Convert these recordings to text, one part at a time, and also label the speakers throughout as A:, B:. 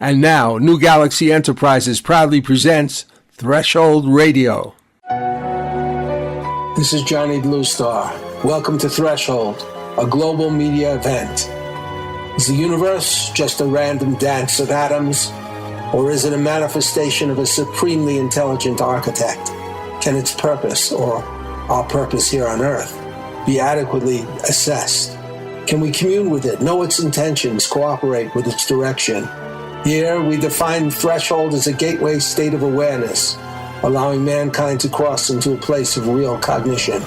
A: And now, New Galaxy Enterprises proudly presents Threshold Radio.
B: This is Johnny Bluestar. Welcome to Threshold, a global media event. Is the universe just a random dance of atoms, or is it a manifestation of a supremely intelligent architect? Can its purpose, or our purpose here on Earth, be adequately assessed? Can we commune with it, know its intentions, cooperate with its direction? Here, we define threshold as a gateway state of awareness, allowing mankind to cross into a place of real cognition.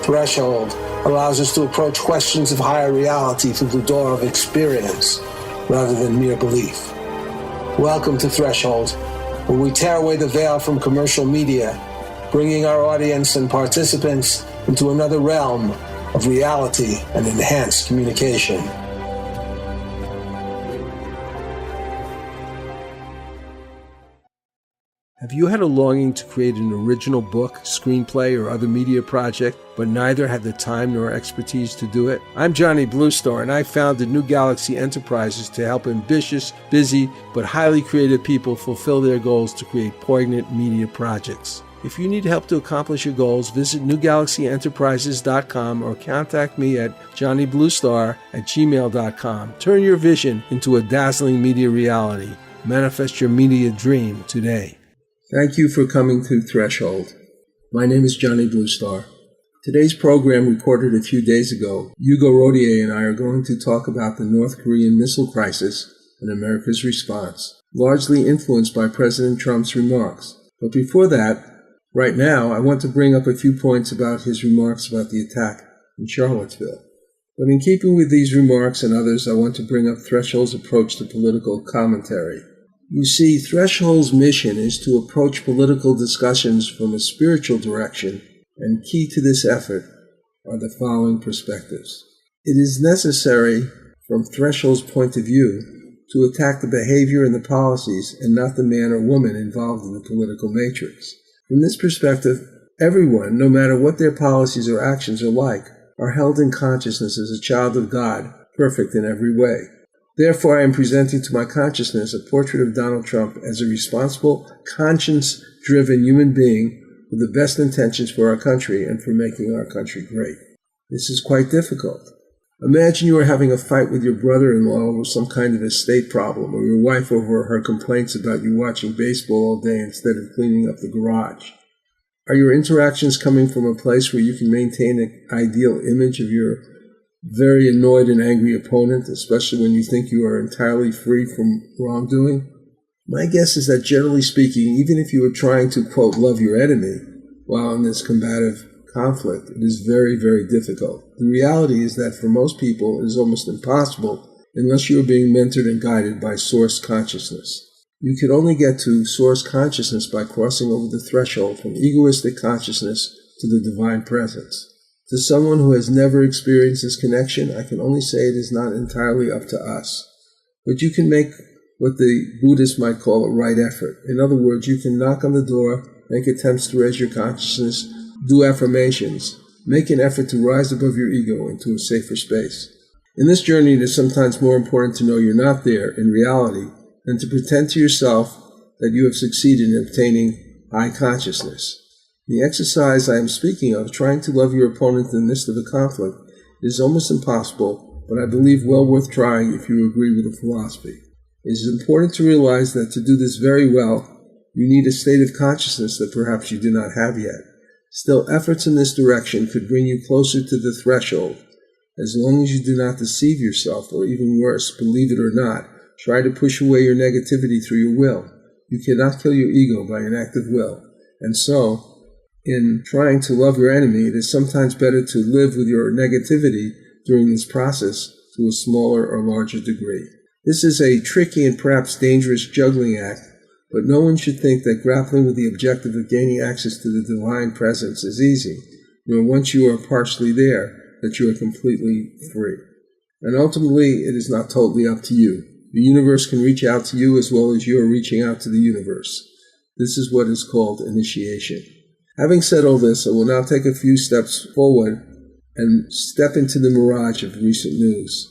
B: Threshold allows us to approach questions of higher reality through the door of experience, rather than mere belief. Welcome to Threshold, where we tear away the veil from commercial media, bringing our audience and participants into another realm of reality and enhanced communication.
A: Have you had a longing to create an original book, screenplay, or other media project, but neither had the time nor expertise to do it? I'm Johnny Bluestar, and I founded New Galaxy Enterprises to help ambitious, busy, but highly creative people fulfill their goals to create poignant media projects. If you need help to accomplish your goals, visit newgalaxyenterprises.com or contact me at johnnybluestar@gmail.com. Turn your vision into a dazzling media reality. Manifest your media dream today. Thank you for coming to Threshold. My name is Johnny Bluestar. Today's program, recorded a few days ago, Yougo Rodriguez and I are going to talk about the North Korean missile crisis and America's response, largely influenced by President Trump's remarks. But before that, right now, I want to bring up a few points about his remarks about the attack in Charlottesville. But in keeping with these remarks and others, I want to bring up Threshold's approach to political commentary. You see, Threshold's mission is to approach political discussions from a spiritual direction, and key to this effort are the following perspectives. It is necessary, from Threshold's point of view, to attack the behavior and the policies and not the man or woman involved in the political matrix. From this perspective, everyone, no matter what their policies or actions are like, are held in consciousness as a child of God, perfect in every way. Therefore, I am presenting to my consciousness a portrait of Donald Trump as a responsible, conscience-driven human being with the best intentions for our country and for making our country great. This is quite difficult. Imagine you are having a fight with your brother-in-law over some kind of estate problem, or your wife over her complaints about you watching baseball all day instead of cleaning up the garage. Are your interactions coming from a place where you can maintain an ideal image of your very annoyed and angry opponent, especially when you think you are entirely free from wrongdoing? My guess is that, generally speaking, even if you are trying to, quote, love your enemy while in this combative conflict, it is very, very difficult. The reality is that for most people, it is almost impossible unless you are being mentored and guided by source consciousness. You can only get to source consciousness by crossing over the threshold from egoistic consciousness to the divine presence. To someone who has never experienced this connection, I can only say it is not entirely up to us. But you can make what the Buddhists might call a right effort. In other words, you can knock on the door, make attempts to raise your consciousness, do affirmations, make an effort to rise above your ego into a safer space. In this journey, it is sometimes more important to know you're not there in reality than to pretend to yourself that you have succeeded in obtaining high consciousness. The exercise I am speaking of, trying to love your opponent in the midst of a conflict, is almost impossible, but I believe well worth trying if you agree with the philosophy. It is important to realize that to do this very well, you need a state of consciousness that perhaps you do not have yet. Still, efforts in this direction could bring you closer to the threshold, as long as you do not deceive yourself, or even worse, believe it or not, try to push away your negativity through your will. You cannot kill your ego by an act of will, and so, in trying to love your enemy, it is sometimes better to live with your negativity during this process to a smaller or larger degree. This is a tricky and perhaps dangerous juggling act, but no one should think that grappling with the objective of gaining access to the divine presence is easy, nor once you are partially there, that you are completely free. And ultimately, it is not totally up to you. The universe can reach out to you as well as you are reaching out to the universe. This is what is called initiation. Having said all this, I will now take a few steps forward and step into the mirage of recent news.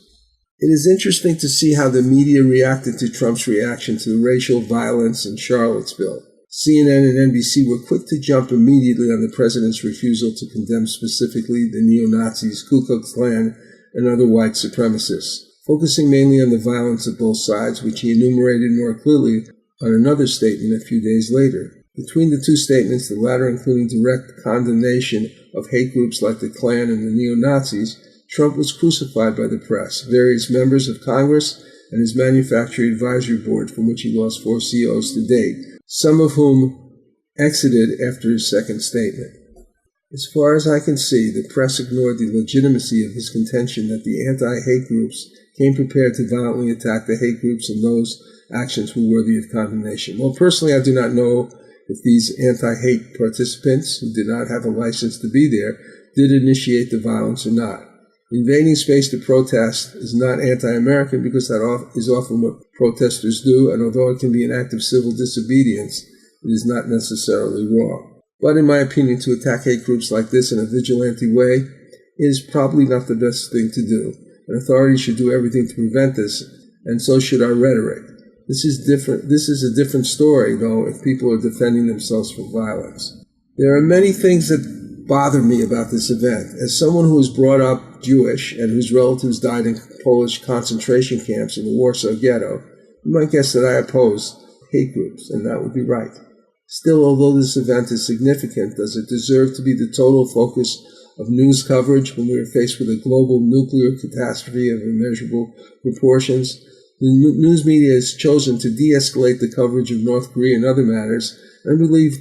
A: It is interesting to see how the media reacted to Trump's reaction to the racial violence in Charlottesville. CNN and NBC were quick to jump immediately on the president's refusal to condemn specifically the neo-Nazis, Ku Klux Klan, and other white supremacists, focusing mainly on the violence of both sides, which he enumerated more clearly on another statement a few days later. Between the two statements, the latter including direct condemnation of hate groups like the Klan and the neo-Nazis, Trump was crucified by the press, various members of Congress, and his manufacturing advisory board, from which he lost 4 CEOs to date, some of whom exited after his second statement. As far as I can see, the press ignored the legitimacy of his contention that the anti-hate groups came prepared to violently attack the hate groups and those actions were worthy of condemnation. Well, personally, I do not know if these anti-hate participants, who did not have a license to be there, did initiate the violence or not. Invading space to protest is not anti-American because that is often what protesters do, and although it can be an act of civil disobedience, it is not necessarily wrong. But in my opinion, to attack hate groups like this in a vigilante way is probably not the best thing to do, and authorities should do everything to prevent this, and so should our rhetoric. This is a different story, though, if people are defending themselves from violence. There are many things that bother me about this event. As someone who was brought up Jewish and whose relatives died in Polish concentration camps in the Warsaw Ghetto, you might guess that I oppose hate groups, and that would be right. Still, although this event is significant, does it deserve to be the total focus of news coverage when we are faced with a global nuclear catastrophe of immeasurable proportions? The news media has chosen to de-escalate the coverage of North Korea and other matters, and I believe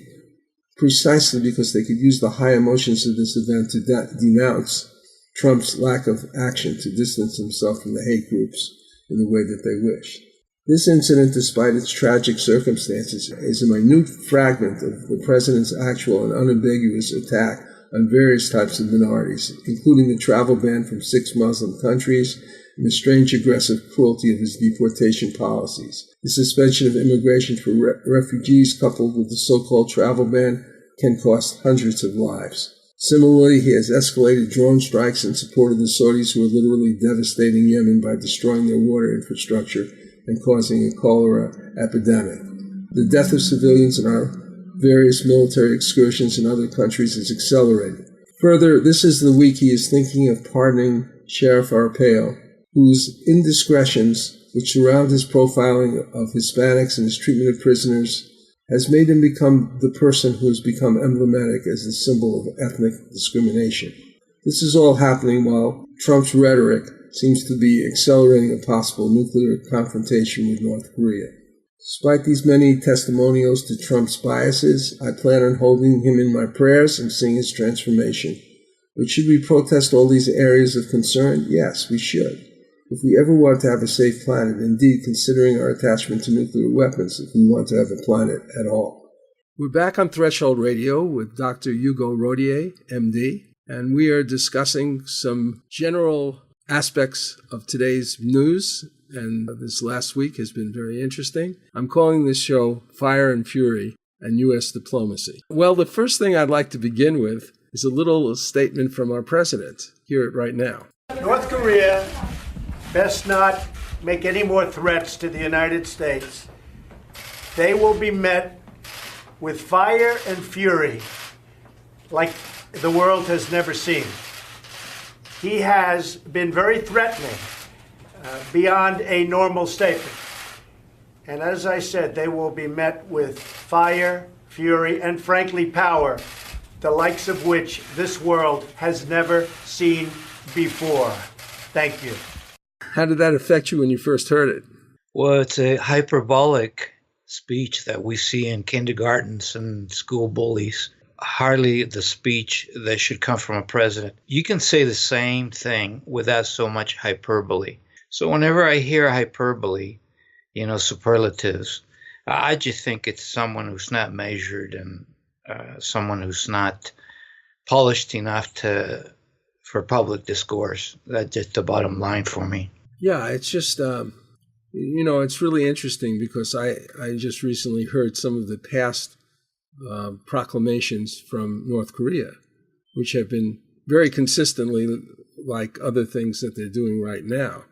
A: precisely because they could use the high emotions of this event to denounce Trump's lack of action to distance himself from the hate groups in the way that they wish. This incident, despite its tragic circumstances, is a minute fragment of the president's actual and unambiguous attack on various types of minorities, including the travel ban from 6 Muslim countries and the strange aggressive cruelty of his deportation policies. The suspension of immigration for refugees coupled with the so-called travel ban can cost hundreds of lives. Similarly, he has escalated drone strikes in support of the Saudis who are literally devastating Yemen by destroying their water infrastructure and causing a cholera epidemic. The death of civilians in our various military excursions in other countries is accelerating. Further, this is the week he is thinking of pardoning Sheriff Arpaio, whose indiscretions, which surround his profiling of Hispanics and his treatment of prisoners, has made him become the person who has become emblematic as the symbol of ethnic discrimination. This is all happening while Trump's rhetoric seems to be accelerating a possible nuclear confrontation with North Korea. Despite these many testimonials to Trump's biases, I plan on holding him in my prayers and seeing his transformation. But should we protest all these areas of concern? Yes, we should. If we ever want to have a safe planet, indeed considering our attachment to nuclear weapons, if we want to have a planet at all. We're back on Threshold Radio with Dr. Yougo Rodriguez MD, and we are discussing some general aspects of today's news, and this last week has been very interesting. I'm calling this show Fire and Fury and U.S. Diplomacy. Well, the first thing I'd like to begin with is a little statement from our president. Hear it right now.
C: North Korea best not make any more threats to the United States. They will be met with fire and fury like the world has never seen. He has been very threatening beyond a normal statement. And as I said, they will be met with fire, fury, and frankly power, the likes of which this world has never seen before. Thank you.
A: How did that affect you when you first heard it?
D: Well, it's a hyperbolic speech that we see in kindergartens and school bullies. Hardly the speech that should come from a president. You can say the same thing without so much hyperbole. So whenever I hear hyperbole, superlatives, I just think it's someone who's not measured and someone who's not polished enough for public discourse. That's just the bottom line for me.
A: Yeah, it's just, it's really interesting because I just recently heard some of the past proclamations from North Korea, which have been very consistently like other things that they're doing right now.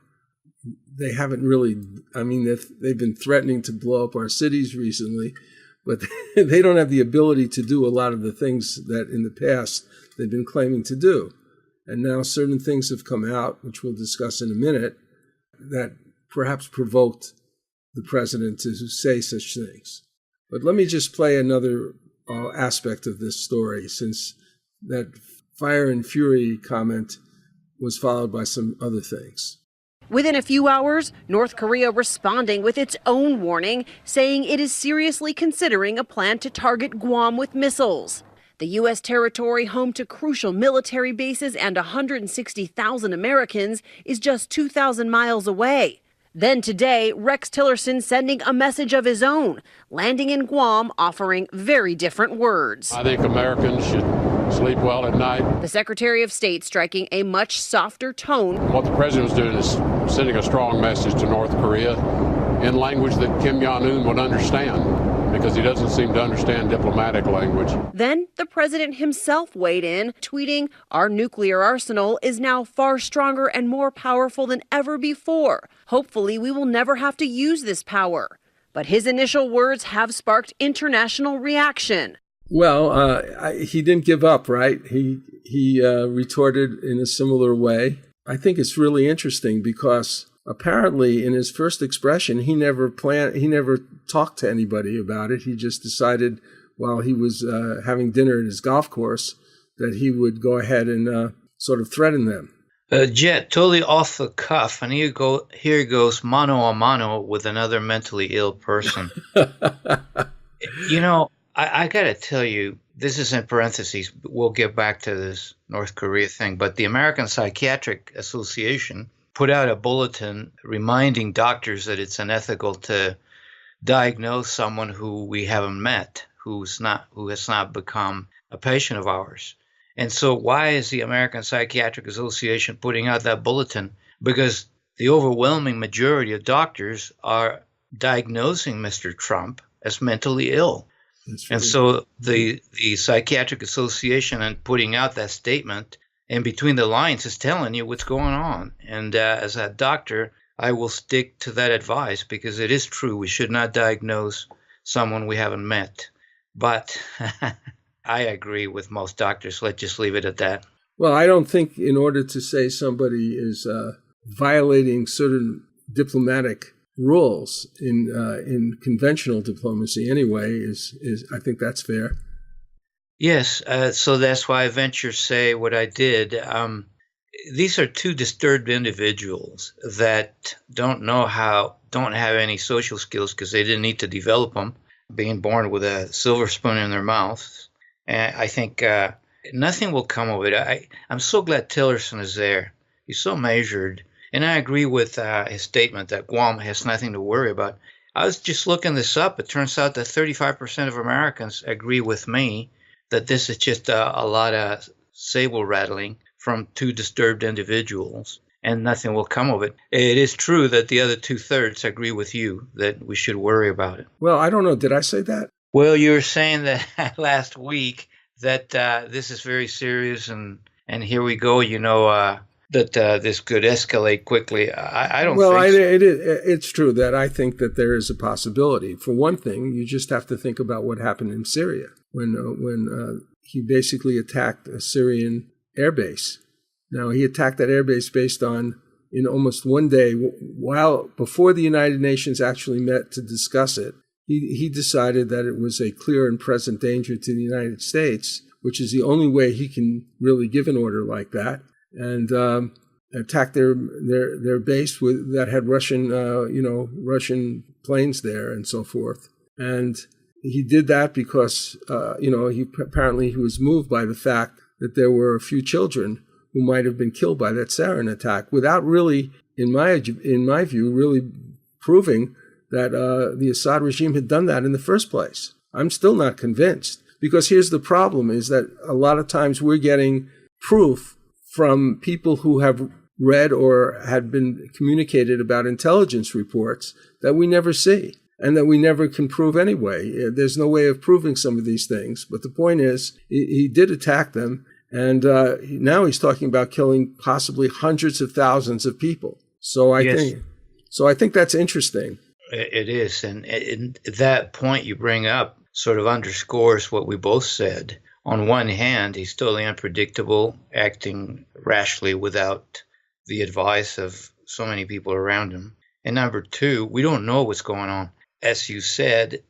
A: they haven't really, I mean, they've been threatening to blow up our cities recently, but they don't have the ability to do a lot of the things that in the past they've been claiming to do. And now certain things have come out, which we'll discuss in a minute, that perhaps provoked the president to say such things. But let me just play another aspect of this story, since that fire and fury comment was followed by some other things.
E: Within a few hours, North Korea responding with its own warning, saying it is seriously considering a plan to target Guam with missiles. The U.S. territory, home to crucial military bases and 160,000 Americans, is just 2,000 miles away. Then today, Rex Tillerson sending a message of his own, landing in Guam, offering very different words.
F: I think Americans should sleep well at night.
E: The Secretary of State striking a much softer tone.
F: What the president is doing is sending a strong message to North Korea in language that Kim Jong-un would understand, because he doesn't seem to understand diplomatic language.
E: Then the president himself weighed in, tweeting, "Our nuclear arsenal is now far stronger and more powerful than ever before. Hopefully we will never have to use this power." But his initial words have sparked international reaction.
A: Well, he didn't give up, right? He retorted in a similar way. I think it's really interesting because apparently in his first expression, he never talked to anybody about it. He just decided while he was having dinner at his golf course that he would go ahead and sort of threaten them.
D: Jet, totally off the cuff, and here goes mano a mano with another mentally ill person. You know, I got to tell you, this is in parentheses. We'll get back to this North Korea thing, but the American Psychiatric Association put out a bulletin reminding doctors that it's unethical to diagnose someone who we haven't met, who has not become a patient of ours. And so why is the American Psychiatric Association putting out that bulletin? Because the overwhelming majority of doctors are diagnosing Mr. Trump as mentally ill. And so the Psychiatric Association, and putting out that statement in between the lines, is telling you what's going on. And as a doctor, I will stick to that advice because it is true. We should not diagnose someone we haven't met. But I agree with most doctors. Let's just leave it at that.
A: Well, I don't think in order to say somebody is violating certain diplomatic rules in conventional diplomacy anyway is I think that's fair.
D: Yes, so that's why I venture say what I did. These are two disturbed individuals that don't have any social skills because they didn't need to develop them, being born with a silver spoon in their mouths. And I think nothing will come of it. I'm so glad Tillerson is there. He's so measured. And I agree with his statement that Guam has nothing to worry about. I was just looking this up. It turns out that 35% of Americans agree with me that this is just a lot of saber rattling from two disturbed individuals, and nothing will come of it. It is true that the other 2/3 agree with you that we should worry about it.
A: Well, I don't know. Did I say that?
D: Well, you were saying that last week that this is very serious, and here we go, that this could escalate quickly. I don't think so. Well,
A: it's true that I think that there is a possibility. For one thing, you just have to think about what happened in Syria when he basically attacked a Syrian airbase. Now, he attacked that airbase based on, in almost one day, before the United Nations actually met to discuss it, he decided that it was a clear and present danger to the United States, which is the only way he can really give an order like that, and attacked their base that had Russian planes there and so forth. And he did that because he was moved by the fact that there were a few children who might have been killed by that sarin attack, without really, in my view, really proving that the Assad regime had done that in the first place. I'm still not convinced, because here's the problem: is that a lot of times we're getting proof from people who have read or had been communicated about intelligence reports that we never see and that we never can prove anyway. There's no way of proving some of these things. But the point is, he did attack them, and now he's talking about killing possibly hundreds of thousands of people. So I think So I think that's interesting.
D: It is. And that point you bring up sort of underscores what we both said. On one hand, he's totally unpredictable, acting rashly without the advice of so many people around him. And number two, we don't know what's going on. As you said,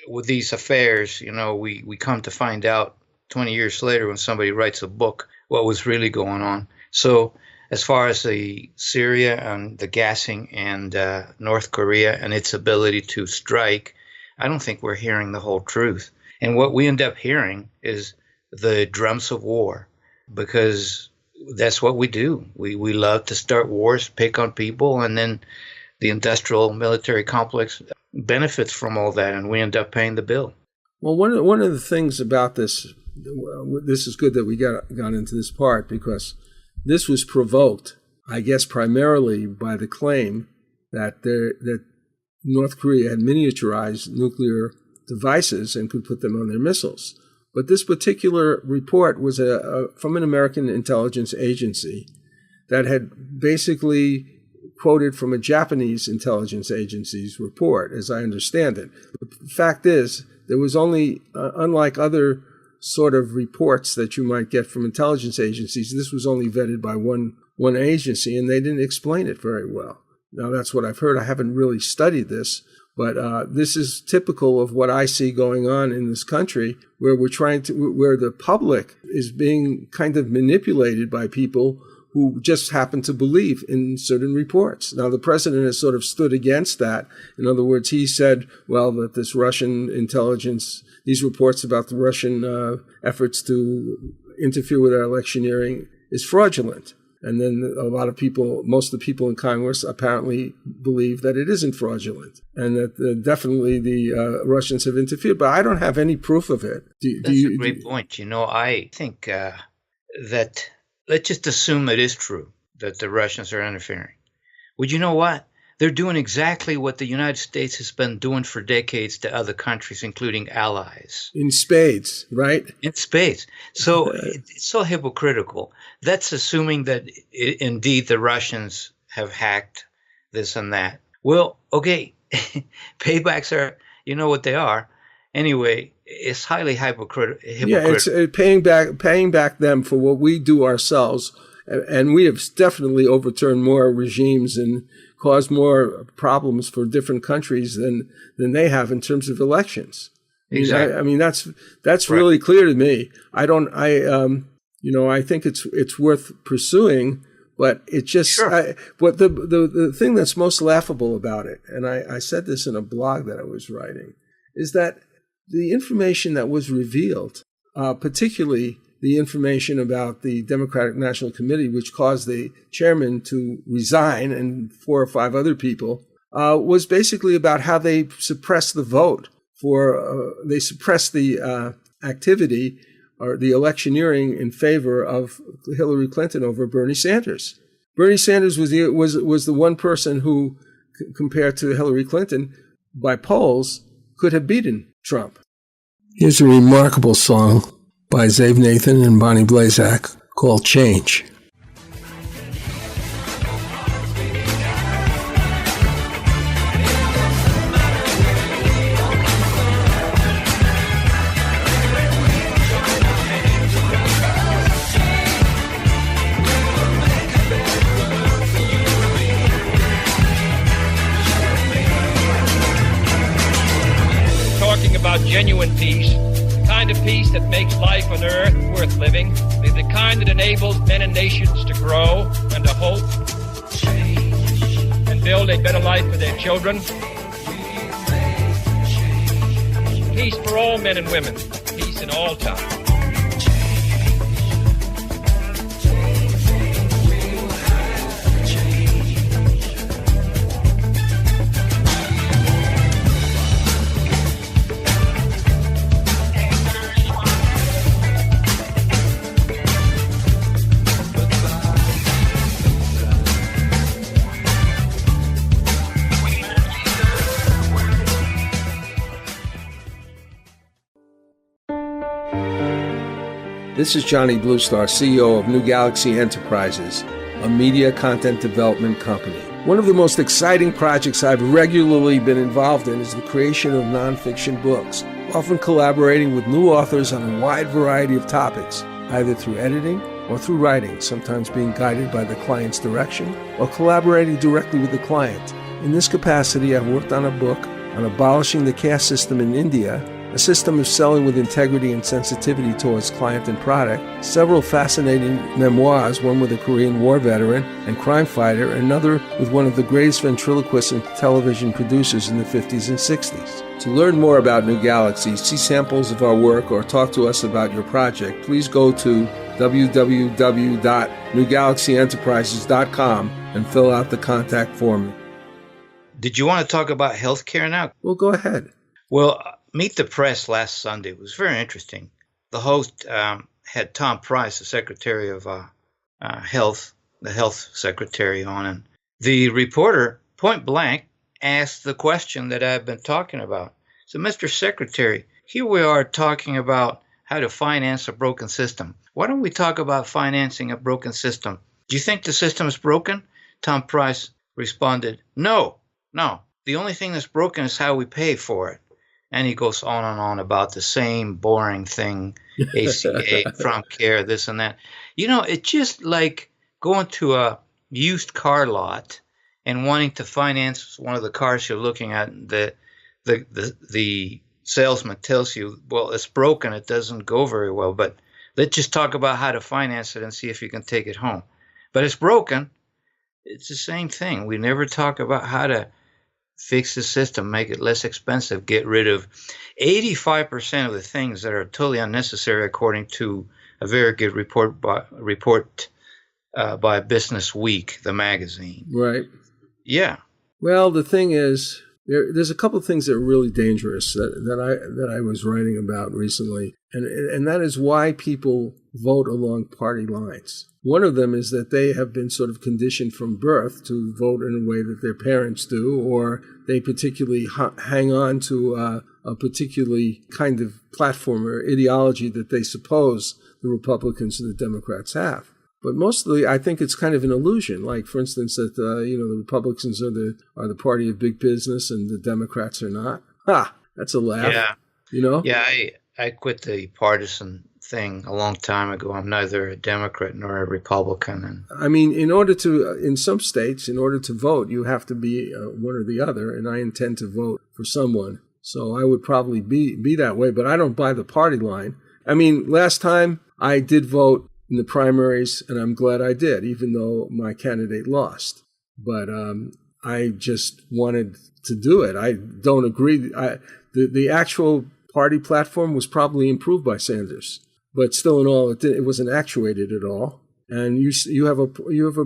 D: with these affairs, we come to find out 20 years later when somebody writes a book what was really going on. So as far as the Syria and the gassing and North Korea and its ability to strike, I don't think we're hearing the whole truth. And what we end up hearing is the drums of war, because that's what we do. We love to start wars, pick on people, and then the industrial military complex benefits from all that, and we end up paying the bill.
A: Well, one of the things about this is good that we got into this part, because this was provoked, I guess, primarily by the claim that North Korea had miniaturized nuclear devices and could put them on their missiles. But this particular report was from an American intelligence agency that had basically quoted from a Japanese intelligence agency's report, as I understand it. The fact is, there was only, unlike other sort of reports that you might get from intelligence agencies, this was only vetted by one agency, and they didn't explain it very well. Now, that's what I've heard. I haven't really studied this, but this is typical of what I see going on in this country, where where the public is being kind of manipulated by people who just happen to believe in certain reports. Now, the president has sort of stood against that. In other words, he said, well, that this Russian intelligence, these reports about the Russian efforts to interfere with our electioneering is fraudulent. And then a lot of people, most of the people in Congress apparently believe that it isn't fraudulent and that definitely the Russians have interfered. But I don't have any proof of it.
D: That's a great point. I think that let's just assume it is true that the Russians are interfering. Well, you know what? They're doing exactly what the United States has been doing for decades to other countries, including allies.
A: In spades, right?
D: In spades. So it's so hypocritical. That's assuming that indeed the Russians have hacked this and that. Well, okay, paybacks are, you know what they are. Anyway, it's highly hypocritical.
A: Yeah, it's paying back them for what we do ourselves. And we have definitely overturned more regimes and caused more problems for different countries than they have in terms of elections.
D: Exactly.
A: I mean, that's
D: right.
A: Really clear to me. I think it's worth pursuing, but it just,
D: sure.
A: But the thing that's most laughable about it, and I said this in a blog that I was writing, is that the information that was revealed, particularly the information about the Democratic National Committee, which caused the chairman to resign and 4 or 5 other people, was basically about how they suppressed the vote they suppressed the activity or the electioneering in favor of Hillary Clinton over Bernie Sanders. Bernie Sanders was the one person who, compared to Hillary Clinton, by polls, could have beaten Trump. Here's a remarkable song by Zave Nathan and Bonnie Blazak called Change.
G: Talking about genuine peace, kind of peace that makes life on earth worth living, the kind that enables men and nations to grow and to hope and build a better life for their children. Peace for all men and women, peace in all time.
A: This is Johnny Bluestar, CEO of New Galaxy Enterprises, a media content development company. One of the most exciting projects I've regularly been involved in is the creation of nonfiction books, often collaborating with new authors on a wide variety of topics, either through editing or through writing, sometimes being guided by the client's direction or collaborating directly with the client. In this capacity, I've worked on a book on abolishing the caste system in India, a system of selling with integrity and sensitivity towards client and product, several fascinating memoirs, one with a Korean War veteran and crime fighter, and another with one of the greatest ventriloquists and television producers in the 50s and 60s. To learn more about New Galaxy, see samples of our work, or talk to us about your project, please go to www.newgalaxyenterprises.com and fill out the contact form.
D: Did you want to talk about healthcare now?
A: Well, go ahead.
D: Well, Meet the Press last Sunday was very interesting. The host had Tom Price, the Secretary of Health, the Health Secretary, on, and the reporter point blank asked the question that I've been talking about. So, Mr. Secretary, here we are talking about how to finance a broken system. Why don't we talk about financing a broken system? Do you think the system is broken? Tom Price responded, No. The only thing that's broken is how we pay for it. And he goes on and on about the same boring thing, ACA, Trump care, this and that. You know, it's just like going to a used car lot and wanting to finance one of the cars you're looking at. The salesman tells you, well, it's broken, it doesn't go very well, but let's just talk about how to finance it and see if you can take it home. But it's broken. It's the same thing. We never talk about how to fix the system, make it less expensive, get rid of 85% of the things that are totally unnecessary, according to a very good report by Business Week, the magazine.
A: Right.
D: Yeah.
A: Well, the thing is, there's a couple of things that are really dangerous that I was writing about recently, and that is why people vote along party lines. One of them is that they have been sort of conditioned from birth to vote in a way that their parents do, or they particularly hang on to a particularly kind of platform or ideology that they suppose the Republicans and the Democrats have. But mostly, I think it's kind of an illusion. Like, for instance, that the Republicans are the party of big business and the Democrats are not. Ha! That's a laugh.
D: Yeah.
A: You know?
D: Yeah, I quit the partisan thing a long time ago. I'm neither a Democrat nor a Republican. And
A: I mean, in some states, in order to vote, you have to be one or the other, and I intend to vote for someone. So I would probably be that way, but I don't buy the party line. I mean, last time I did vote in the primaries, and I'm glad I did, even though my candidate lost. But I just wanted to do it. I don't agree. The actual party platform was probably improved by Sanders. But still in all, it wasn't actuated at all. And you have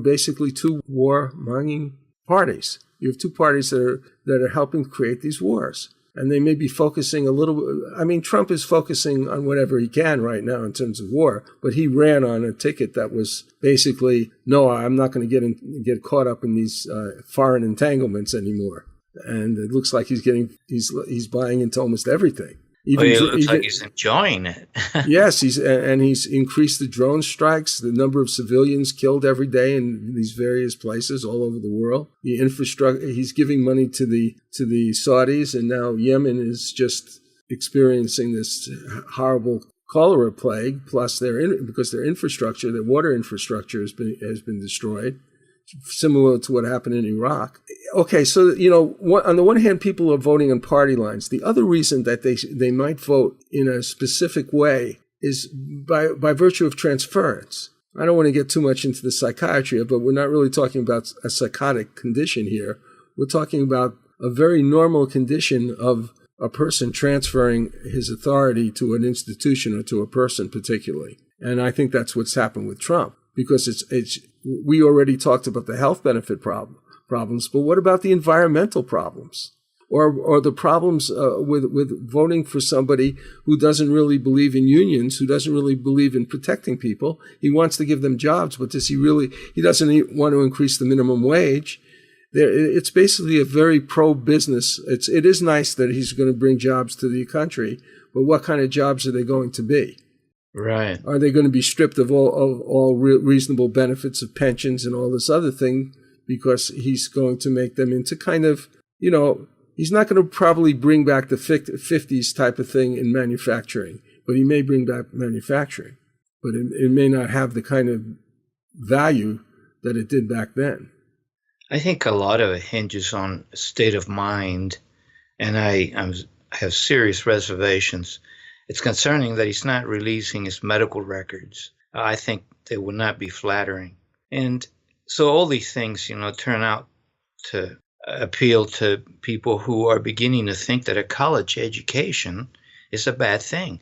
A: basically two war-mongering parties. You have two parties that are helping create these wars. And they may be focusing a little. I mean, Trump is focusing on whatever he can right now in terms of war, but he ran on a ticket that was basically, no, I'm not going to get caught up in these foreign entanglements anymore. And it looks like he's buying into almost everything.
D: It looks like he's enjoying it.
A: Yes, he's increased the drone strikes, the number of civilians killed every day in these various places all over the world. The infrastructure, he's giving money to the Saudis, and now Yemen is just experiencing this horrible cholera plague. Plus, because their infrastructure, their water infrastructure has been destroyed. Similar to what happened in Iraq. Okay, so, on the one hand, people are voting on party lines. The other reason that they might vote in a specific way is by virtue of transference. I don't want to get too much into the psychiatry, but we're not really talking about a psychotic condition here. We're talking about a very normal condition of a person transferring his authority to an institution or to a person particularly. And I think that's what's happened with Trump. Because we already talked about the health benefit problems, but what about the environmental problems, or the problems with voting for somebody who doesn't really believe in unions, who doesn't really believe in protecting people? He wants to give them jobs, but he doesn't want to increase the minimum wage. It's basically a very pro-business. It is nice that he's going to bring jobs to the country, but what kind of jobs are they going to be?
D: Right.
A: Are they going to be stripped of all reasonable benefits of pensions and all this other thing? because he's going to make them into kind of, he's not going to probably bring back the 50s type of thing in manufacturing, but he may bring back manufacturing. But it may not have the kind of value that it did back then.
D: I think a lot of it hinges on state of mind, and I have serious reservations. It's concerning that he's not releasing his medical records. I think they would not be flattering. And so all these things, turn out to appeal to people who are beginning to think that a college education is a bad thing.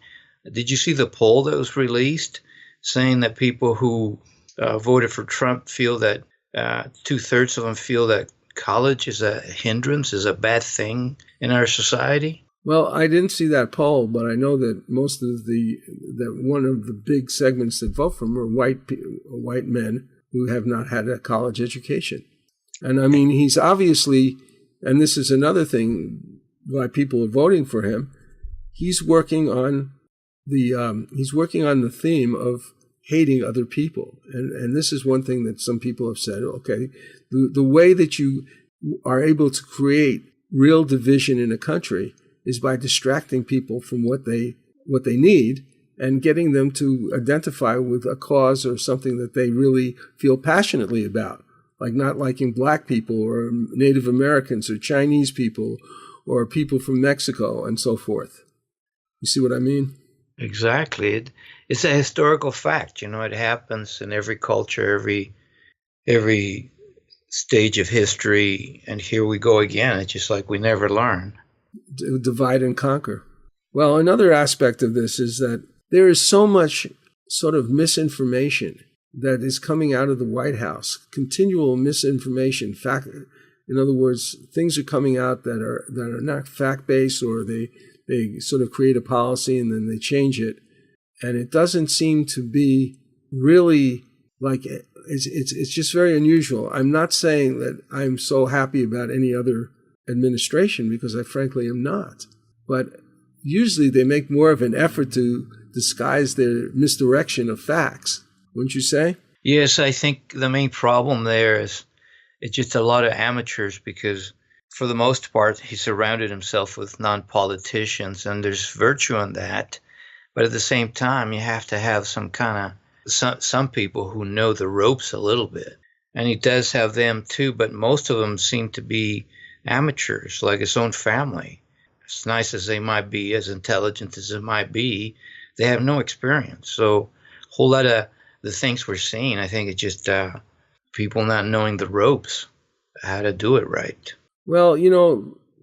D: Did you see the poll that was released saying that people who voted for Trump feel that 2/3 of them feel that college is a hindrance, is a bad thing in our society?
A: Well, I didn't see that poll, but I know that that one of the big segments that vote for him are white men who have not had a college education. And I mean, he's obviously, and this is another thing why people are voting for him, he's working on the theme of hating other people. And this is one thing that some people have said, okay, the way that you are able to create real division in a country is by distracting people from what they need and getting them to identify with a cause or something that they really feel passionately about, like not liking black people or Native Americans or Chinese people or people from Mexico and so forth. You see what I mean?
D: Exactly. It's a historical fact. It happens in every culture, every stage of history. And here we go again. It's just like we never learn.
A: Divide and conquer. Well, another aspect of this is that there is so much sort of misinformation that is coming out of the White House, continual misinformation. In other words, things are coming out that are not fact-based, or they sort of create a policy and then they change it. And it doesn't seem to be really like, it's just very unusual. I'm not saying that I'm so happy about any other administration, because I frankly am not. But usually they make more of an effort to disguise their misdirection of facts, wouldn't you say?
D: Yes, I think the main problem there is it's just a lot of amateurs, because for the most part, he surrounded himself with non-politicians, and there's virtue in that. But at the same time, you have to have some people who know the ropes a little bit. And he does have them too, but most of them seem to be amateurs, like his own family. As nice as they might be, as intelligent as it might be, they have no experience. So a whole lot of the things we're seeing, I think it's just people not knowing the ropes, how to do it right.
A: Well,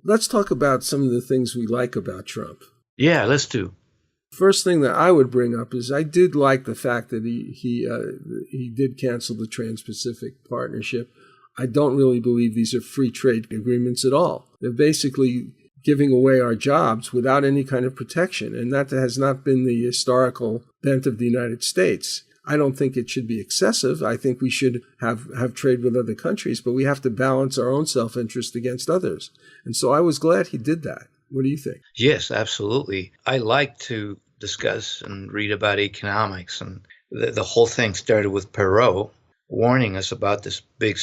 A: let's talk about some of the things we like about Trump.
D: Yeah, let's do.
A: First thing that I would bring up is I did like the fact that he did cancel the Trans-Pacific Partnership. I don't really believe these are free trade agreements at all. They're basically giving away our jobs without any kind of protection, and that has not been the historical bent of the United States. I don't think it should be excessive. I think we should have trade with other countries, but we have to balance our own self-interest against others. And so I was glad he did that. What do you think?
D: Yes, absolutely. I like to discuss and read about economics, and the whole thing started with Furor warning us about this big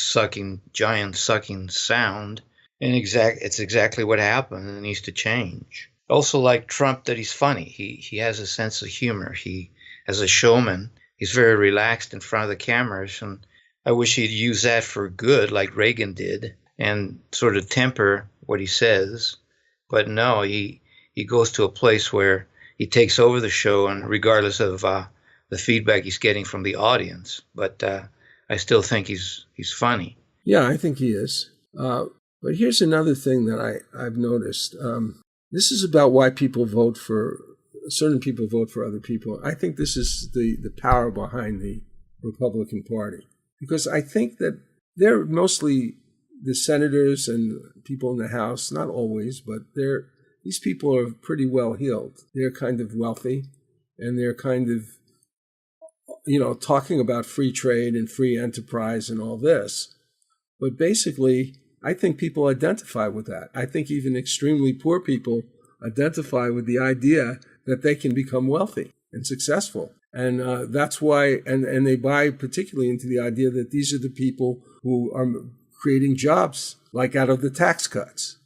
D: giant sucking sound, and it's exactly what happened, and it needs to change. Also like Trump, that he's funny. He has a sense of humor. He, as a showman, he's very relaxed in front of the cameras, and I wish he'd use that for good like Reagan did and sort of temper what he says. But no, he goes to a place where he takes over the show, and regardless of the feedback he's getting from the audience. But I still think he's funny.
A: Yeah, I think he is. But here's another thing that I've noticed. This is about why certain people vote for other people. I think this is the power behind the Republican Party. Because I think that they're mostly the senators and people in the House, not always, but these people are pretty well heeled. They're kind of wealthy, and they're kind of, talking about free trade and free enterprise and all this. But basically, I think people identify with that. I think even extremely poor people identify with the idea that they can become wealthy and successful. And that's why, and they buy particularly into the idea that these are the people who are creating jobs, like out of the tax cuts.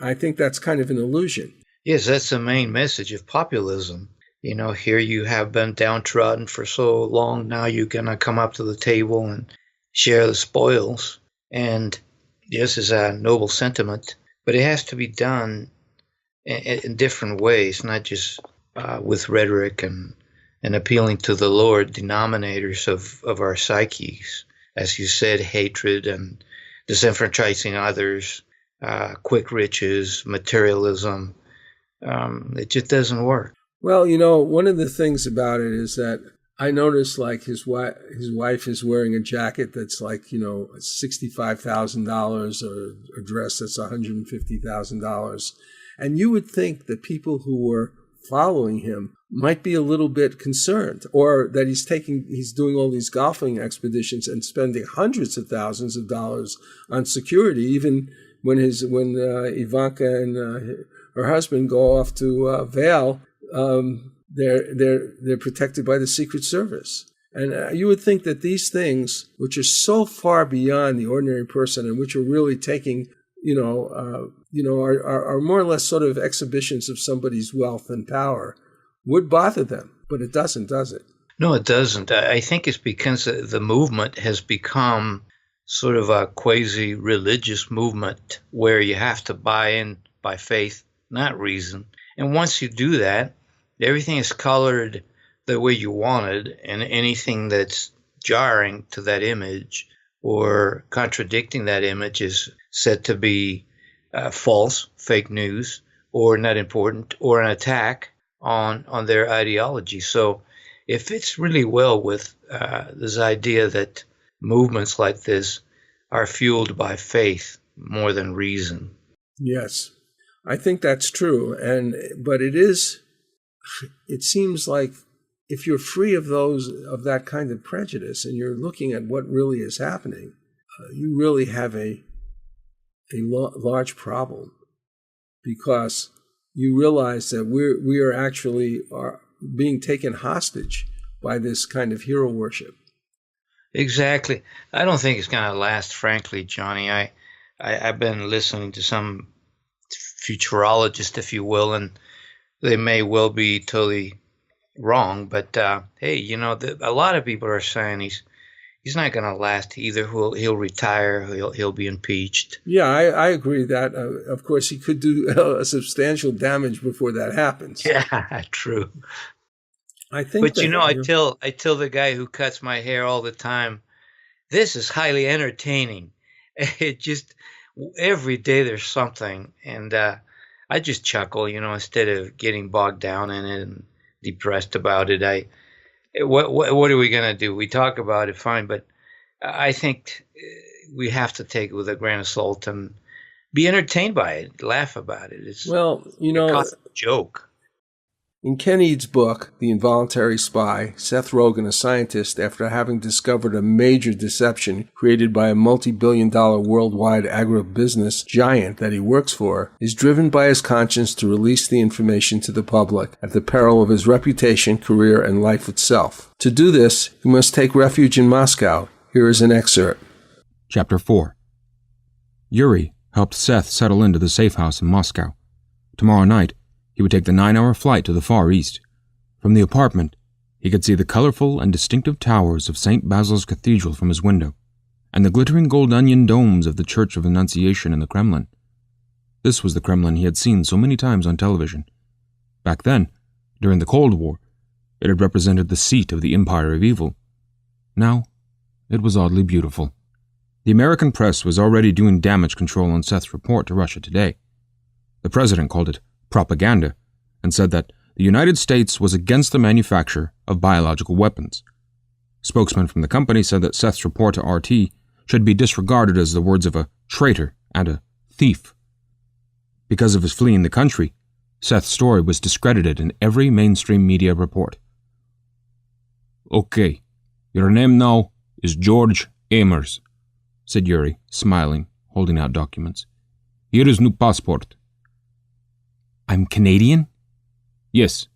A: I think that's kind of an illusion.
D: Yes, that's the main message of populism. You know, here you have been downtrodden for so long, now you're going to come up to the table and share the spoils. And this is a noble sentiment, but it has to be done in different ways, not just with rhetoric and appealing to the lower denominators of our psyches. As you said, hatred and disenfranchising others, quick riches, materialism. It just doesn't work.
A: Well, you know, one of the things about it is that I noticed, like, his wife is wearing a jacket that's like, you know, $65,000 or a dress that's $150,000. And you would think that people who were following him might be a little bit concerned, or that he's doing all these golfing expeditions and spending hundreds of thousands of dollars on security, even when Ivanka and her husband go off to Vail. They're protected by the Secret Service. And you would think that these things, which are so far beyond the ordinary person and which are really taking, are more or less sort of exhibitions of somebody's wealth and power, would bother them. But it doesn't, does it?
D: No, it doesn't. I think it's because the movement has become sort of a quasi-religious movement where you have to buy in by faith, not reason. And once you do that, everything is colored the way you wanted, and anything that's jarring to that image or contradicting that image is said to be false, fake news, or not important, or an attack on their ideology. So it fits really well with this idea that movements like this are fueled by faith more than reason.
A: Yes, I think that's true. But it seems like if you're free of that kind of prejudice and you're looking at what really is happening, you really have a large problem, because you realize that we are actually being taken hostage by this kind of hero worship.
D: Exactly. I don't think it's going to last, frankly, Johnny. I've been listening to some futurologists, if you will, and they may well be totally wrong. But hey, a lot of people are saying he's not going to last either. He'll retire. He'll be impeached.
A: Yeah, I agree that. Of course, he could do a substantial damage before that happens.
D: Yeah, true.
A: I think.
D: But I tell the guy who cuts my hair all the time, this is highly entertaining. It just every day there's something, and I just chuckle, instead of getting bogged down in it and depressed about it. What are we going to do? We talk about it, fine, but I think we have to take it with a grain of salt and be entertained by it, laugh about it. It's a joke.
A: In Ken Eads' book, The Involuntary Spy, Seth Rogen, a scientist, after having discovered a major deception created by a multi-billion-dollar worldwide agribusiness giant that he works for, is driven by his conscience to release the information to the public at the peril of his reputation, career, and life itself. To do this, he must take refuge in Moscow. Here is an excerpt.
H: Chapter 4. Yuri helped Seth settle into the safe house in Moscow. Tomorrow night, he would take the 9-hour flight to the Far East. From the apartment, he could see the colorful and distinctive towers of St. Basil's Cathedral from his window, and the glittering gold onion domes of the Church of Annunciation in the Kremlin. This was the Kremlin he had seen so many times on television. Back then, during the Cold War, it had represented the seat of the Empire of Evil. Now, it was oddly beautiful. The American press was already doing damage control on Seth's report to Russia Today. The president called it propaganda, and said that the United States was against the manufacture of biological weapons. Spokesman from the company said that Seth's report to RT should be disregarded as the words of a traitor and a thief. Because of his fleeing the country, Seth's story was discredited in every mainstream media report. "Okay, your name now is George Amers," said Yuri, smiling, holding out documents. "Here is new passport." "I'm Canadian?" "Yes."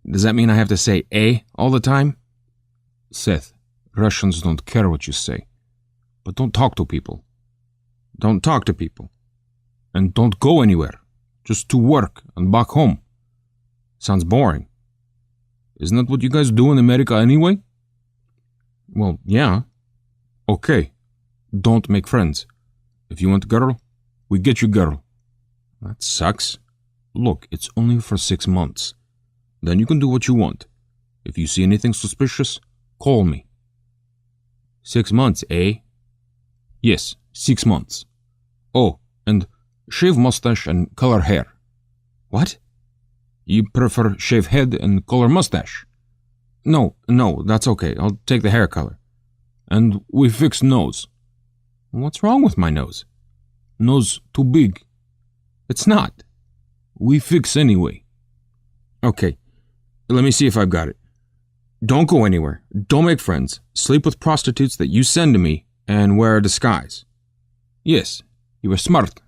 H: "Does that mean I have to say A all the time?" "Seth, Russians don't care what you say. But don't talk to people. Don't talk to people. And don't go anywhere. Just to work and back home. Sounds boring. Isn't that what you guys do in America anyway? Well, yeah. Okay. Don't make friends. If you want a girl, we get you girl. That sucks. Look, it's only for 6 months. Then you can do what you want. If you see anything suspicious, call me. 6 months, eh? Yes, 6 months. Oh, and shave mustache and color hair. What? You prefer shave head and color mustache? No, that's okay. I'll take the hair color. And we fix nose. What's wrong with my nose? Nose too big. It's not. We fix anyway. Okay, let me see if I've got it. Don't go anywhere. Don't make friends. Sleep with prostitutes that you send to me and wear a disguise. Yes, you are smart.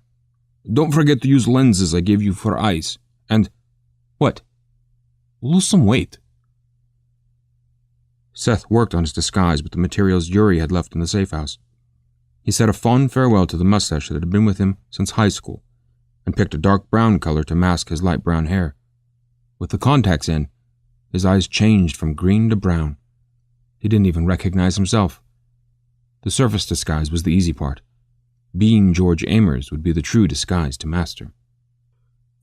H: Don't forget to use lenses I gave you for eyes. And, what? Lose some weight. Seth worked on his disguise with the materials Yuri had left in the safe house. He said a fond farewell to the mustache that had been with him since high school, and picked a dark brown color to mask his light brown hair. With the contacts in, his eyes changed from green to brown. He didn't even recognize himself. The surface disguise was the easy part. Being George Amers would be the true disguise to master.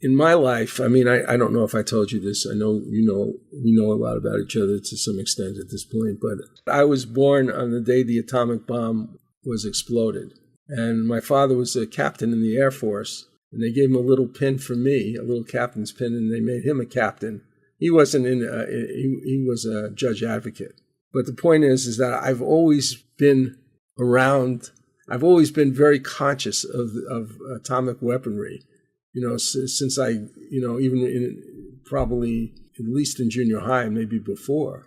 A: In my life, I don't know if I told you this. I know we know a lot about each other to some extent at this point, but I was born on the day the atomic bomb was exploded. And my father was a captain in the Air Force, and they gave him a little pin for me, a little captain's pin, and they made him a captain. He wasn't he was a judge advocate. But the point is that I've always been around, I've always been very conscious of atomic weaponry. Since I, even probably at least in junior high, maybe before.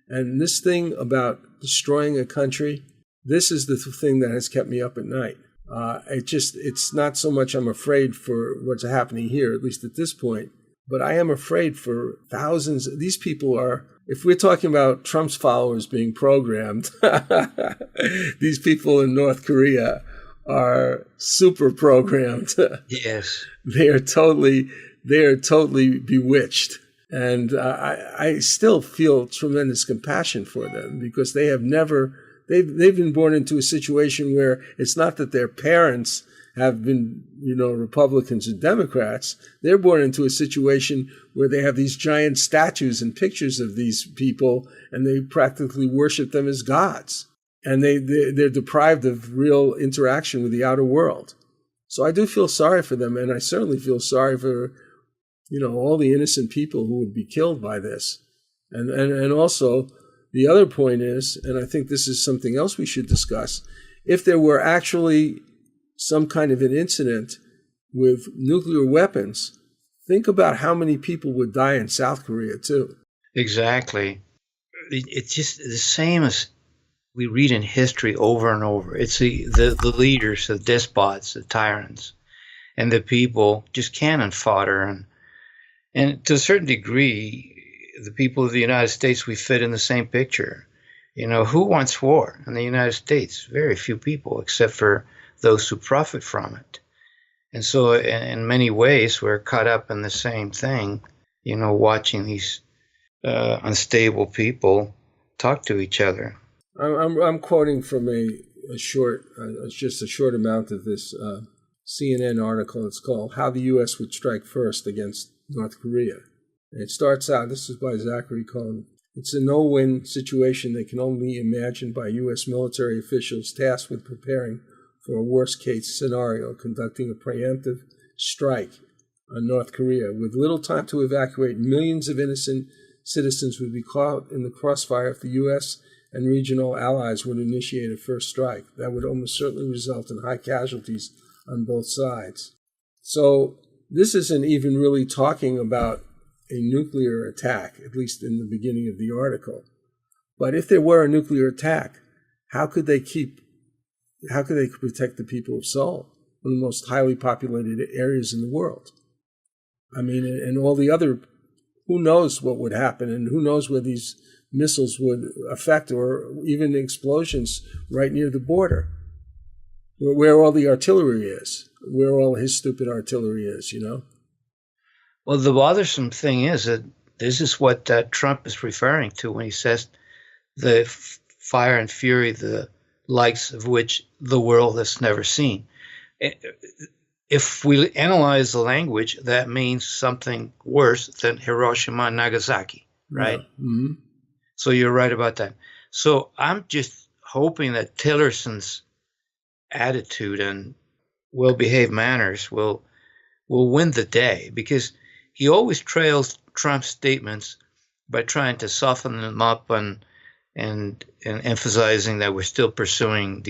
A: And this thing about destroying a country, this is the thing that has kept me up at night. It's not so much I'm afraid for what's happening here, at least at this point, but I am afraid for thousands. These people are, if we're talking about Trump's followers being programmed, these people in North Korea are super programmed.
D: Yes.
A: They are totally bewitched. And I still feel tremendous compassion for them because they have never, they've been born into a situation where it's not that their parents have been, Republicans and Democrats. They're born into a situation where they have these giant statues and pictures of these people, and they practically worship them as gods. And they're deprived of real interaction with the outer world. So I do feel sorry for them, and I certainly feel sorry for, all the innocent people who would be killed by this. And also, the other point is, and I think this is something else we should discuss, if there were actually some kind of an incident with nuclear weapons, think about how many people would die in South Korea, too.
D: Exactly. It's just the same as we read in history over and over. It's the leaders, the despots, the tyrants, and the people just cannon fodder. And to a certain degree, the people of the United States, we fit in the same picture. Who wants war in the United States? Very few people, except for those who profit from it. And so in many ways, we're caught up in the same thing, watching these unstable people talk to each other.
A: I'm quoting from a short, just a short amount of this CNN article. It's called "How the U.S. Would Strike First Against North Korea." And it starts out, this is by Zachary Cohn. "It's a no-win situation that can only be imagined by U.S. military officials tasked with preparing for a worst-case scenario, conducting a preemptive strike on North Korea. With little time to evacuate, millions of innocent citizens would be caught in the crossfire if the U.S. and regional allies would initiate a first strike. That would almost certainly result in high casualties on both sides." So this isn't even really talking about a nuclear attack, at least in the beginning of the article. But if there were a nuclear attack, how could they protect the people of Seoul, one of the most highly populated areas in the world? And all the other, who knows what would happen, and who knows where these missiles would affect, or even explosions right near the border. where all the artillery is, where all his stupid artillery is,
D: Well, the bothersome thing is that this is what Trump is referring to when he says the fire and fury, the likes of which the world has never seen. If we analyze the language, that means something worse than Hiroshima and Nagasaki, right?
A: Yeah. Mm-hmm.
D: So you're right about that. So I'm just hoping that Tillerson's attitude and well-behaved manners will win the day, because he always trails Trump's statements by trying to soften them up and emphasizing that we're still pursuing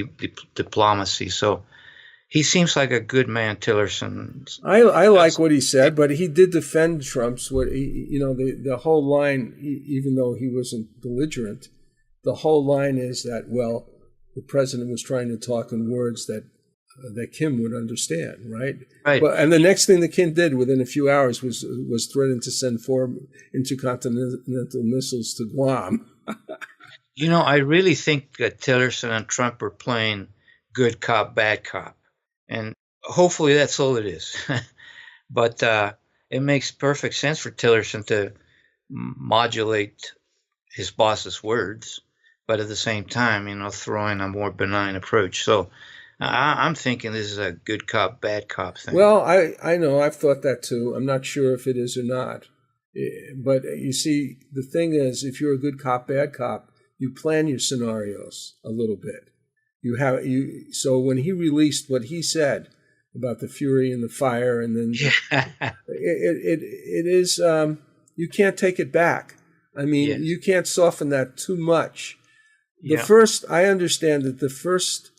D: diplomacy. So he seems like a good man, Tillerson.
A: I like what he said, but he did defend Trump's the whole line, even though he wasn't belligerent. The whole line is that, well, the president was trying to talk in words that Kim would understand, right?
D: Right.
A: Well, and the next thing that Kim did within a few hours was threaten to send 4 intercontinental missiles to Guam.
D: I really think that Tillerson and Trump are playing good cop, bad cop. And hopefully that's all it is. But it makes perfect sense for Tillerson to modulate his boss's words, but at the same time, throw in a more benign approach. So I'm thinking this is a good cop, bad cop thing.
A: Well, I know. I've thought that too. I'm not sure if it is or not. But you see, the thing is, if you're a good cop, bad cop, you plan your scenarios a little bit. So when he released what he said about the fury and the fire, and then it is you can't take it back. I mean, You can't soften that too much. I understand that the first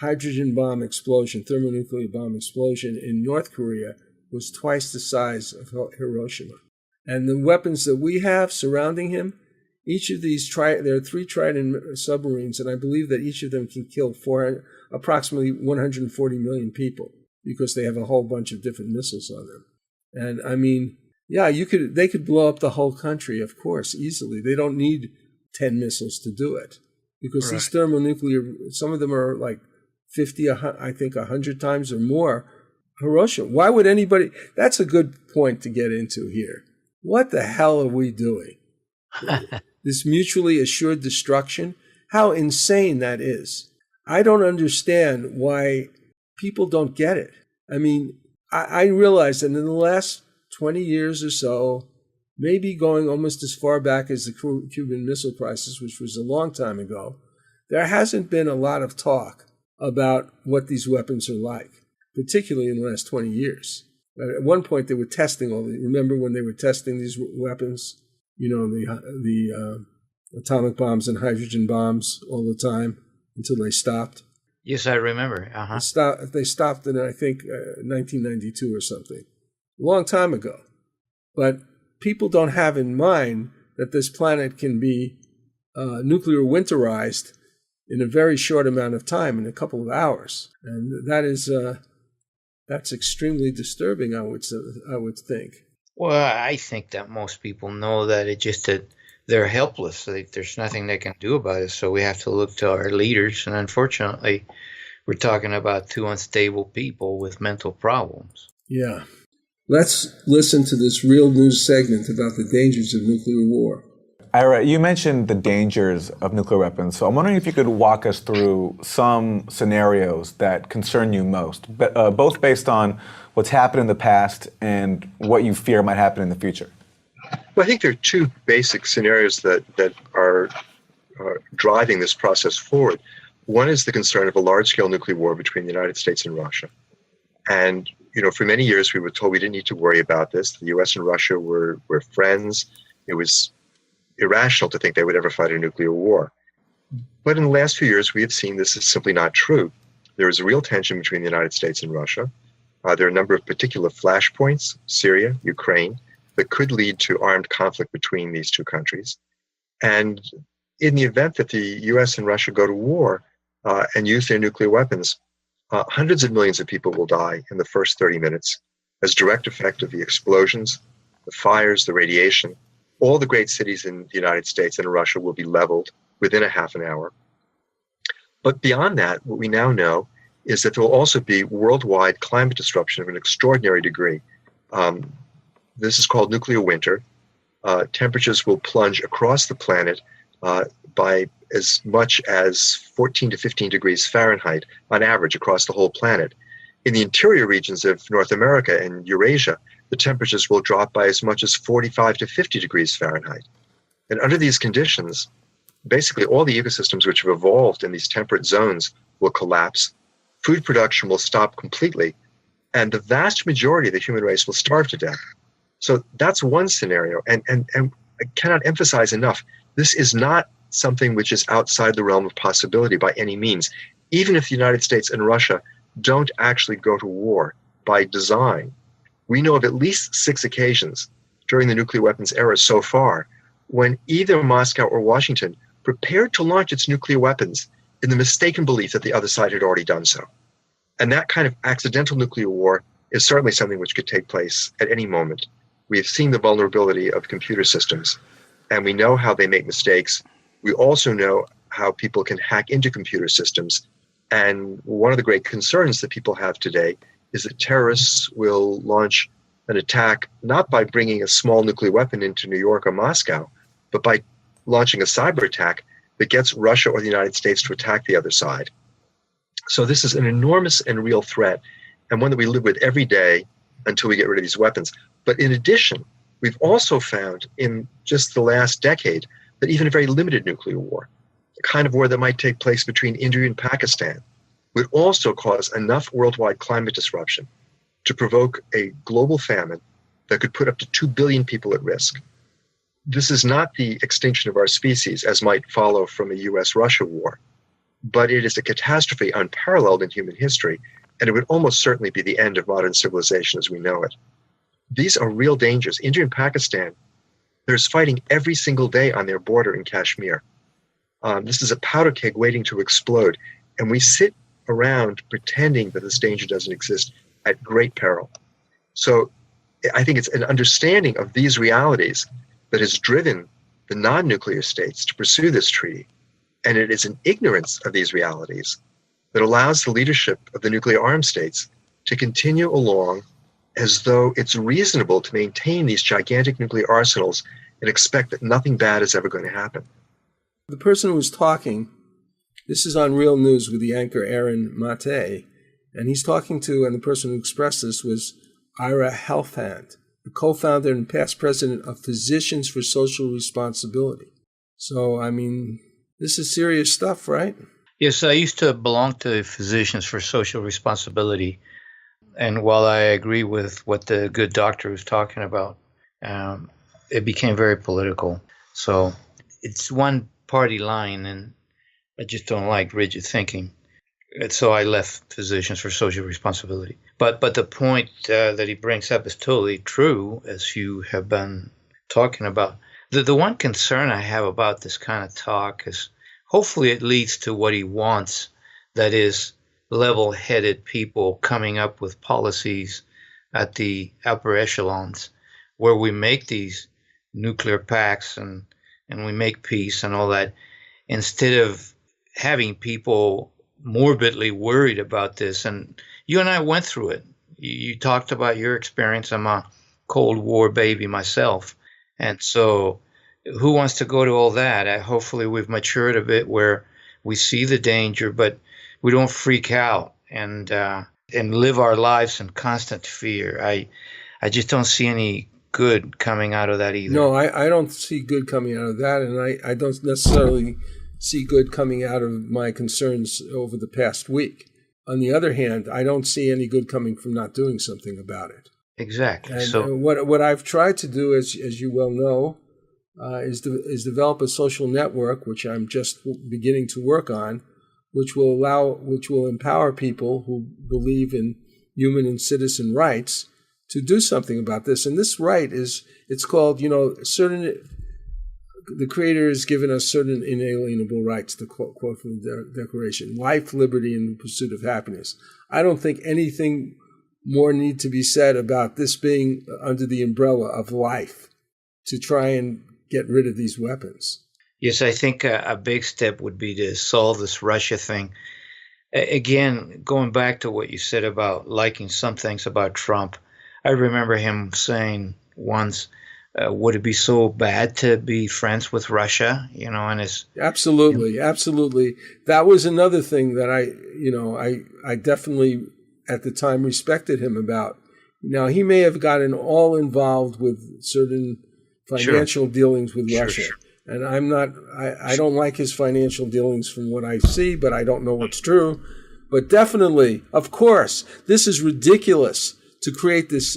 A: hydrogen bomb explosion, thermonuclear bomb explosion in North Korea was twice the size of Hiroshima. And the weapons that we have surrounding him, each of these, there are 3 Trident submarines, and I believe that each of them can kill approximately 140 million people, because they have a whole bunch of different missiles on them. And I mean, they could blow up the whole country, of course, easily. They don't need 10 missiles to do it, because these thermonuclear, some of them are like 50, I think 100 times or more Hiroshima. Why would anybody? That's a good point to get into here. What the hell are we doing? This mutually assured destruction, how insane that is. I don't understand why people don't get it. I mean, I realize that in the last 20 years or so, maybe going almost as far back as the Cuban Missile Crisis, which was a long time ago, there hasn't been a lot of talk about what these weapons are like, particularly in the last 20 years. At one point, they were testing remember when they were testing these weapons? The atomic bombs and hydrogen bombs all the time until they stopped.
D: Yes, I remember.
A: They stopped in, I think, 1992 or something. A long time ago. But people don't have in mind that this planet can be nuclear winterized in a very short amount of time, in a couple of hours. And that's extremely disturbing, I would think.
D: Well, I think that most people know that. It's just that they're helpless. There's nothing they can do about it. So we have to look to our leaders. And unfortunately, we're talking about 2 unstable people with mental problems.
A: Yeah. Let's listen to this real news segment about the dangers of nuclear war.
I: Ira, you mentioned the dangers of nuclear weapons. So I'm wondering if you could walk us through some scenarios that concern you most, both based on what's happened in the past and what you fear might happen in the future.
J: Well, I think there are 2 basic scenarios that are driving this process forward. One is the concern of a large-scale nuclear war between the United States and Russia. And, for many years we were told we didn't need to worry about this. The U.S. and Russia were friends. It was irrational to think they would ever fight a nuclear war. But in the last few years, we have seen this is simply not true. There is a real tension between the United States and Russia. There are a number of particular flashpoints, Syria, Ukraine, that could lead to armed conflict between these 2 countries. And in the event that the U.S. and Russia go to war and use their nuclear weapons, hundreds of millions of people will die in the first 30 minutes as direct effect of the explosions, the fires, the radiation. All the great cities in the United States and Russia will be leveled within a half an hour. But beyond that, what we now know is that there will also be worldwide climate disruption of an extraordinary degree. This is called nuclear winter. Temperatures will plunge across the planet by as much as 14 to 15 degrees Fahrenheit on average across the whole planet. In the interior regions of North America and Eurasia, the temperatures will drop by as much as 45 to 50 degrees Fahrenheit. And under these conditions, basically all the ecosystems which have evolved in these temperate zones will collapse, food production will stop completely, and the vast majority of the human race will starve to death. So that's one scenario, and I cannot emphasize enough, this is not something which is outside the realm of possibility by any means. Even if the United States and Russia don't actually go to war by design, we know of at least 6 occasions during the nuclear weapons era so far when either Moscow or Washington prepared to launch its nuclear weapons in the mistaken belief that the other side had already done so. And that kind of accidental nuclear war is certainly something which could take place at any moment. We have seen the vulnerability of computer systems, and we know how they make mistakes. We also know how people can hack into computer systems. And one of the great concerns that people have today is that terrorists will launch an attack not by bringing a small nuclear weapon into New York or Moscow, but by launching a cyber attack that gets Russia or the United States to attack the other side. So this is an enormous and real threat, and one that we live with every day until we get rid of these weapons. But in addition, we've also found in just the last decade that even a very limited nuclear war, the kind of war that might take place between India and Pakistan, would also cause enough worldwide climate disruption to provoke a global famine that could put up to 2 billion people at risk. This is not the extinction of our species, as might follow from a US-Russia war, but it is a catastrophe unparalleled in human history, and it would almost certainly be the end of modern civilization as we know it. These are real dangers. India and Pakistan, there's fighting every single day on their border in Kashmir. This is a powder keg waiting to explode, and we sit around pretending that this danger doesn't exist at great peril. So I think it's an understanding of these realities that has driven the non-nuclear states to pursue this treaty. And it is an ignorance of these realities that allows the leadership of the nuclear armed states to continue along as though it's reasonable to maintain these gigantic nuclear arsenals and expect that nothing bad is ever going to happen.
A: The person who was talking, this is on Real News with the anchor Aaron Mate, and he's talking to, and the person who expressed this was Ira Helfand, the co-founder and past president of Physicians for Social Responsibility. So, I mean, this is serious stuff, right?
D: Yes, I used to belong to Physicians for Social Responsibility. And while I agree with what the good doctor was talking about, it became very political. So it's one party line, and I just don't like rigid thinking. And so I left Physicians for Social Responsibility. But the point that he brings up is totally true, as you have been talking about. The one concern I have about this kind of talk is hopefully it leads to what he wants, that is, level-headed people coming up with policies at the upper echelons where we make these nuclear pacts and we make peace and all that, instead of having people morbidly worried about this. And you and I went through it. You talked about your experience. I'm a Cold War baby myself. And so who wants to go to all that? Hopefully we've matured a bit where we see the danger, but we don't freak out and live our lives in constant fear. I just don't see any good coming out of that either.
A: No, I don't see good coming out of that, and I don't necessarily see good coming out of my concerns over the past week. On the other hand, I don't see any good coming from not doing something about it.
D: Exactly.
A: And
D: so
A: what I've tried to do, as you well know, is develop a social network, which I'm just beginning to work on, which will empower people who believe in human and citizen rights to do something about this. And this right it's called, the Creator has given us certain inalienable rights, to quote from the Declaration: life, liberty, and the pursuit of happiness. I don't think anything more need to be said about this being under the umbrella of life to try and get rid of these weapons.
D: Yes, I think a big step would be to solve this Russia thing. Again, going back to what you said about liking some things about Trump, I remember him saying once, would it be so bad to be friends with Russia? And it's
A: absolutely. That was another thing that I definitely at the time respected him about. Now, he may have gotten all involved with certain financial dealings with Russia. Sure. And I don't like his financial dealings from what I see, but I don't know what's true. But definitely, of course, this is ridiculous to create this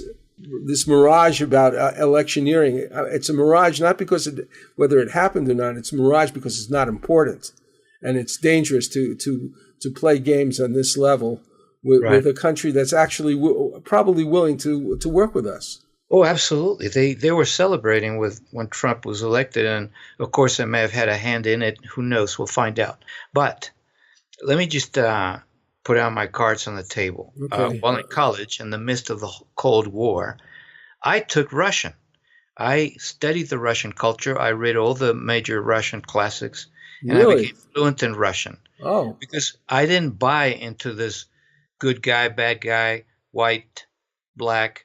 A: mirage about electioneering. It's a mirage not because whether it happened or not. It's a mirage because it's not important. And it's dangerous to play games on this level with a country that's actually probably willing to work with us.
D: Oh, absolutely. They were celebrating when Trump was elected, and of course they may have had a hand in it. Who knows? We'll find out. But let me just put out my cards on the table.
A: Okay.
D: While in college, in the midst of the Cold War, I took Russian. I studied the Russian culture. I read all the major Russian classics, and I became fluent in Russian.
A: Oh.
D: Because I didn't buy into this good guy, bad guy, white, black,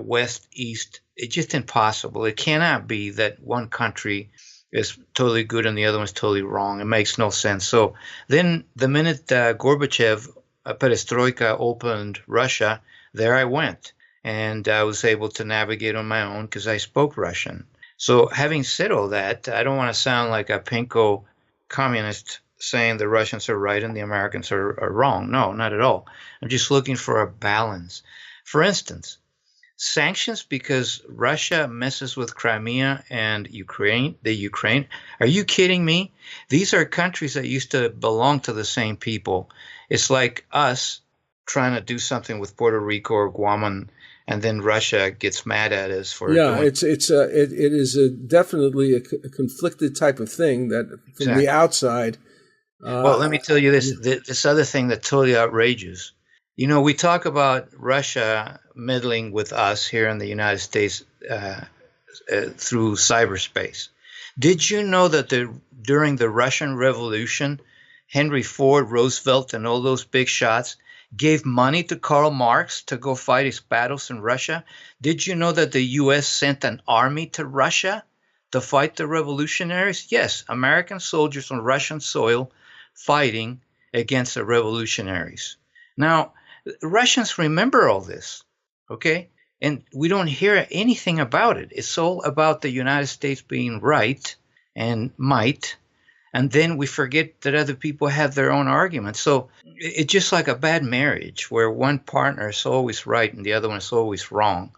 D: west, east. It's just impossible. It cannot be that one country is totally good and the other one's totally wrong. It makes no sense. So then the minute Gorbachev, perestroika opened Russia, there I went. And I was able to navigate on my own because I spoke Russian. So having said all that, I don't want to sound like a pinko communist saying the Russians are right and the Americans are wrong. No, not at all. I'm just looking for a balance. For instance, sanctions because Russia messes with Crimea and Ukraine. Are you kidding me? These are countries that used to belong to the same people. It's like us trying to do something with Puerto Rico or Guam, and then Russia gets mad at us for doing
A: it is definitely a conflicted type of thing that from the outside.
D: Well, let me tell you this other thing that's totally outrageous. We talk about Russia meddling with us here in the United States through cyberspace. Did you know that during the Russian Revolution, Henry Ford, Roosevelt, and all those big shots gave money to Karl Marx to go fight his battles in Russia? Did you know that the U.S. sent an army to Russia to fight the revolutionaries? Yes, American soldiers on Russian soil fighting against the revolutionaries. Now, Russians remember all this, okay? And we don't hear anything about it. It's all about the United States being right and might, and then we forget that other people have their own arguments. So it's just like a bad marriage where one partner is always right and the other one is always wrong.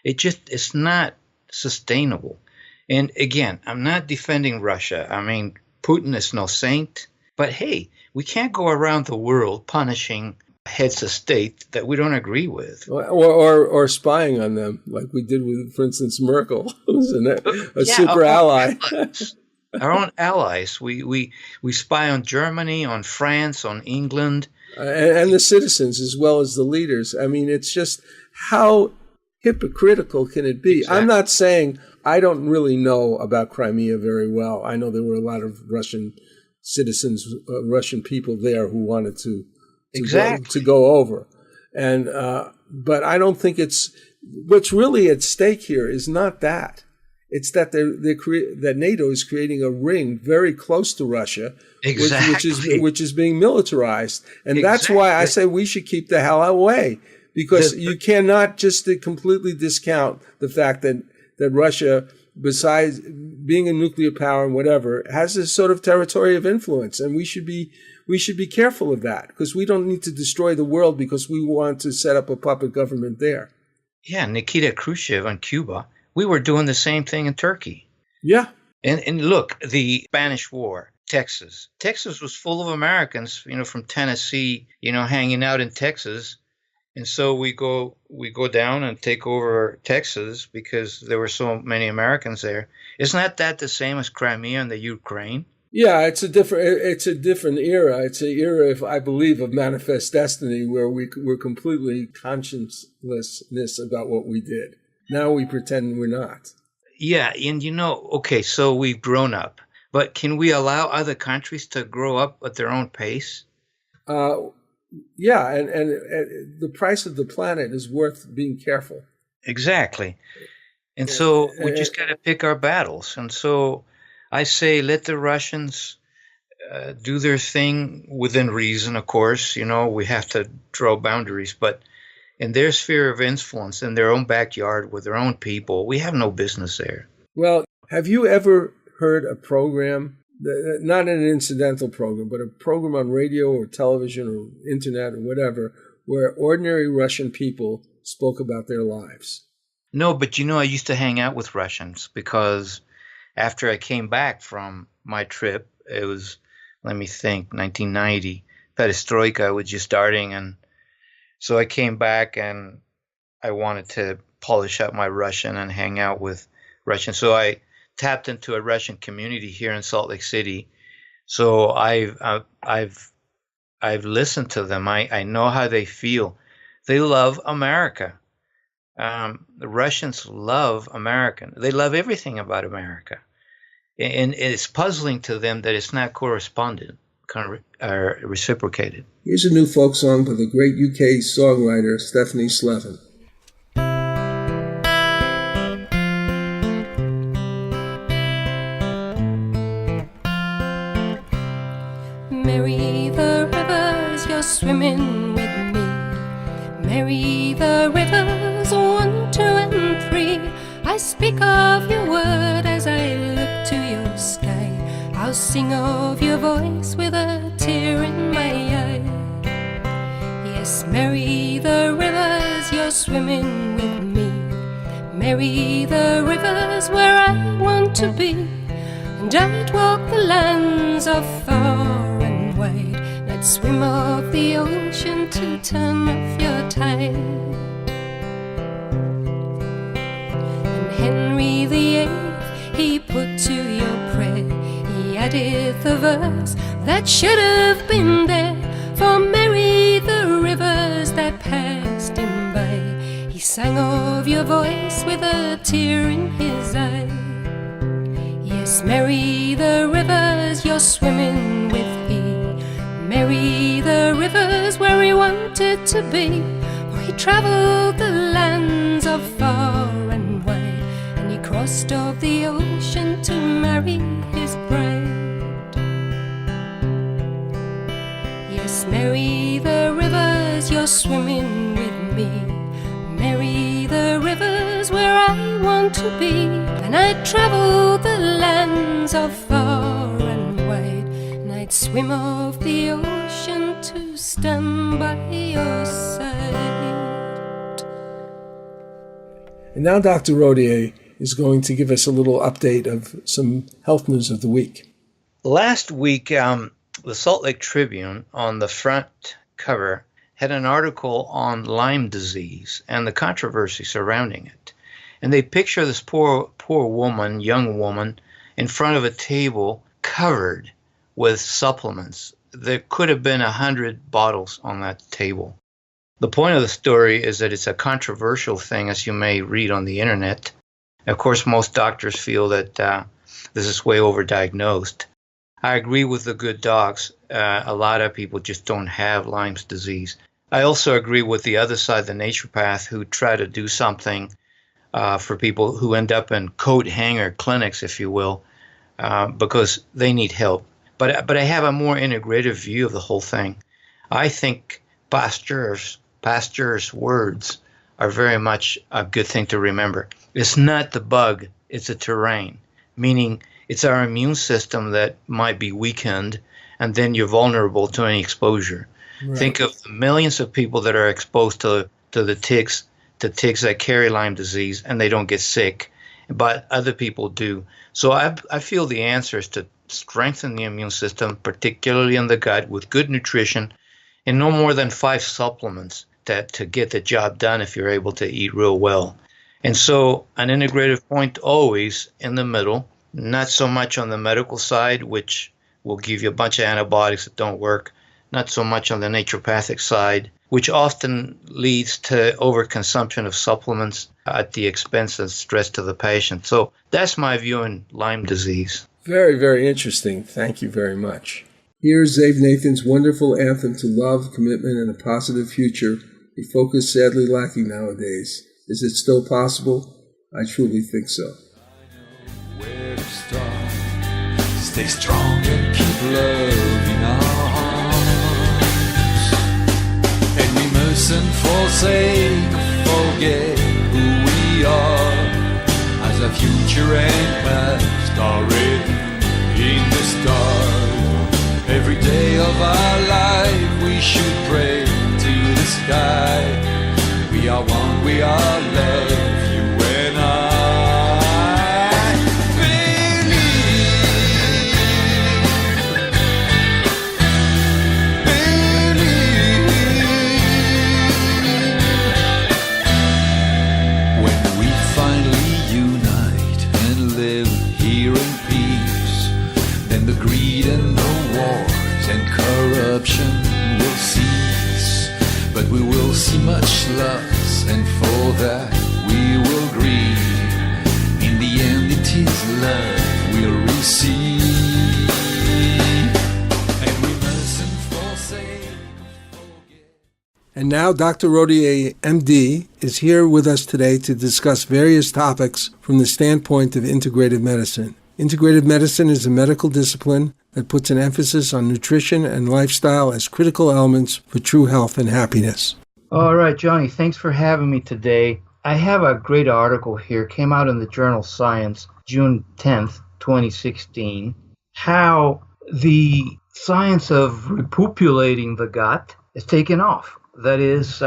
D: It's not sustainable. And again, I'm not defending Russia. I mean, Putin is no saint, but hey, we can't go around the world punishing heads of state that we don't agree with,
A: or spying on them, like we did with, for instance, Merkel, who's a super ally.
D: Our own allies. We spy on Germany, on France, on England,
A: and the citizens as well as the leaders. I mean, it's just how hypocritical can it be? Exactly. I'm not saying I don't really know about Crimea very well. I know there were a lot of Russian citizens, Russian people there who wanted to go over. And but I don't think what's really at stake here is not that. It's that that NATO is creating a ring very close to Russia, which is being militarized. And that's why I say we should keep the hell away, because you cannot just completely discount the fact that Russia, besides being a nuclear power and whatever, has this sort of territory of influence. And we should be careful of that, because we don't need to destroy the world because we want to set up a puppet government there.
D: Yeah, Nikita Khrushchev on Cuba, we were doing the same thing in Turkey.
A: Yeah.
D: And look, the Spanish War, Texas. Texas was full of Americans, from Tennessee, hanging out in Texas. And so we go down and take over Texas because there were so many Americans there. Isn't that the same as Crimea and the Ukraine?
A: Yeah, it's a different era. It's an era, I believe, of manifest destiny, where we're completely consciencelessness about what we did. Now we pretend we're not.
D: Yeah, and okay, so we've grown up. But can we allow other countries to grow up at their own pace?
A: Yeah, and the price of the planet is worth being careful.
D: Exactly. And so we just got to pick our battles. And so I say let the Russians do their thing within reason, of course. You know, we have to draw boundaries. But in their sphere of influence, in their own backyard with their own people, we have no business there.
A: Well, have you ever heard a program, not an incidental program, but a program on radio or television or internet or whatever, where ordinary Russian people spoke about their lives?
D: No, but you know, I used to hang out with Russians because after I came back from my trip, it was, let me think, 1990, Perestroika was just starting. And so I came back and I wanted to polish up my Russian and hang out with Russians. So I tapped into a Russian community here in Salt Lake City. So I've listened to them. I know how they feel. They love America. The Russians love America. They love everything about America. And it's puzzling to them that it's not corresponded or reciprocated.
A: Here's a new folk song by the great UK songwriter Stephanie Slevin.
K: Mary the rivers, you're swimming with me. Mary the rivers, 1, 2, and 3. I speak of your word as I look to your sky. I'll sing of your voice with a tear in my eye. Yes, Mary the rivers, you're swimming with me. Mary the rivers, where I want to be. And I'd walk the lands of far and wide. And I'd swim off the ocean to turn off your tide. And Henry VIII, he put to your prayer, he added the verse that should have been there. For Mary the rivers that passed him by, he sang of your voice with a tear in his eye. Yes, Mary the rivers, you're swimming with he. Mary the rivers, where he wanted to be. For he travelled the lands of far and wide, and he crossed of the ocean to marry his bride. Yes, Mary the rivers, you're swimming with me. Mary the rivers, where I want to be. And I'd travel the lands of far and wide, and I'd swim off the ocean to stand by your side.
A: And now Dr. Rodier is going to give us a little update of some health news of the week.
D: Last week, the Salt Lake Tribune on the front cover had an article on Lyme disease and the controversy surrounding it. And they picture this poor woman, young woman, in front of a table covered with supplements. There could have been 100 bottles on that table. The point of the story is that it's a controversial thing, as you may read on the internet. Of course, most doctors feel that this is way overdiagnosed. I agree with the good docs. A lot of people just don't have Lyme's disease. I also agree with the other side, the naturopath, who try to do something for people who end up in coat hanger clinics, if you will, because they need help. But I have a more integrative view of the whole thing. I think Pasteur's words are very much a good thing to remember. It's not the bug, it's a terrain, meaning it's our immune system that might be weakened, and then you're vulnerable to any exposure. Right. Think of the millions of people that are exposed to the ticks that carry Lyme disease, and they don't get sick, but other people do. So I feel the answer is to strengthen the immune system, particularly in the gut, with good nutrition, and no more than 5 supplements to get the job done if you're able to eat real well. And so an integrative point always in the middle, not so much on the medical side, which will give you a bunch of antibiotics that don't work, not so much on the naturopathic side, which often leads to overconsumption of supplements at the expense and stress to the patient. So that's my view on Lyme disease.
A: Very, very interesting. Thank you very much. Here's Zave Nathan's wonderful anthem to love, commitment, and a positive future, a focus sadly lacking nowadays. Is it still possible? I truly think so.
L: Where to start? Stay strong and keep love in our hearts. And we mustn't forsake, forget who we are, as our future and past are written in the stars. Every day of our life we should pray to the sky. We are one, we are love, you and I. When we finally unite and live here in peace, then the greed and the wars and corruption will cease. But we will see much loss, and for that we will grieve. In the end it is love we'll receive, and we mustn't forsake.
A: And now Dr. Rodriguez MD is here with us today to discuss various topics from the standpoint of integrative medicine. Integrative medicine is a medical discipline that puts an emphasis on nutrition and lifestyle as critical elements for true health and happiness.
D: All right, Johnny, thanks for having me today. I have a great article here, came out in the journal Science, June 10th, 2016, how the science of repopulating the gut is taken off. That is,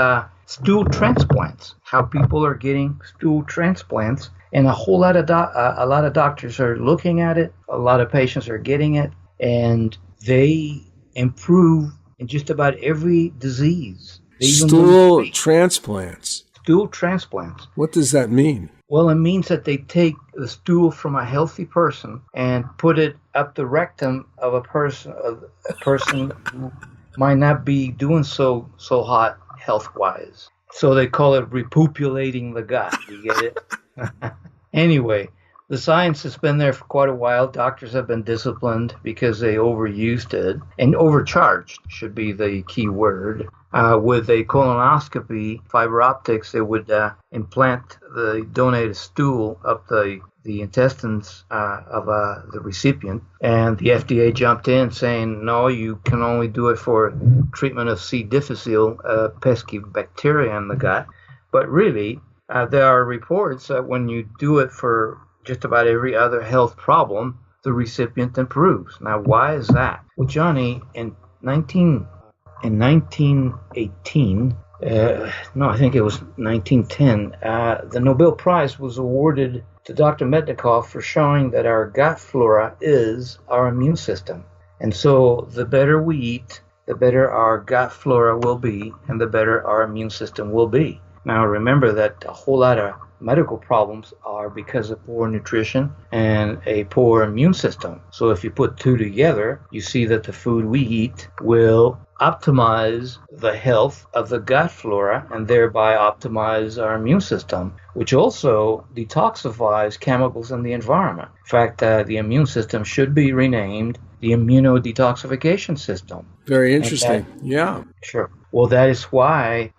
D: stool transplants, how people are getting stool transplants. And a whole lot of doctors are looking at it. A lot of patients are getting it, and they improve in just about every disease.
A: Stool transplants.
D: Stool transplants.
A: What does that mean?
D: Well, it means that they take the stool from a healthy person and put it up the rectum of a person who might not be doing so hot health-wise. So they call it repopulating the gut. You get it? Anyway, the science has been there for quite a while. Doctors have been disciplined because they overused it, and overcharged should be the key word. With a colonoscopy, fiber optics, they would implant the donated stool up the intestines of the recipient, and the FDA jumped in saying, no, you can only do it for treatment of C. difficile, pesky bacteria in the gut. But really, there are reports that when you do it for just about every other health problem, the recipient improves. Now, why is that? Well, Johnny, in 1918, I think it was 1910, the Nobel Prize was awarded to Dr. Metchnikoff for showing that our gut flora is our immune system. And so the better we eat, the better our gut flora will be, and the better our immune system will be. Now, remember that a whole lot of medical problems are because of poor nutrition and a poor immune system. So if you put two together, you see that the food we eat will optimize the health of the gut flora and thereby optimize our immune system, which also detoxifies chemicals in the environment. In fact, the immune system should be renamed the immunodetoxification system.
A: Very interesting. Yeah.
D: Sure. Well, that is why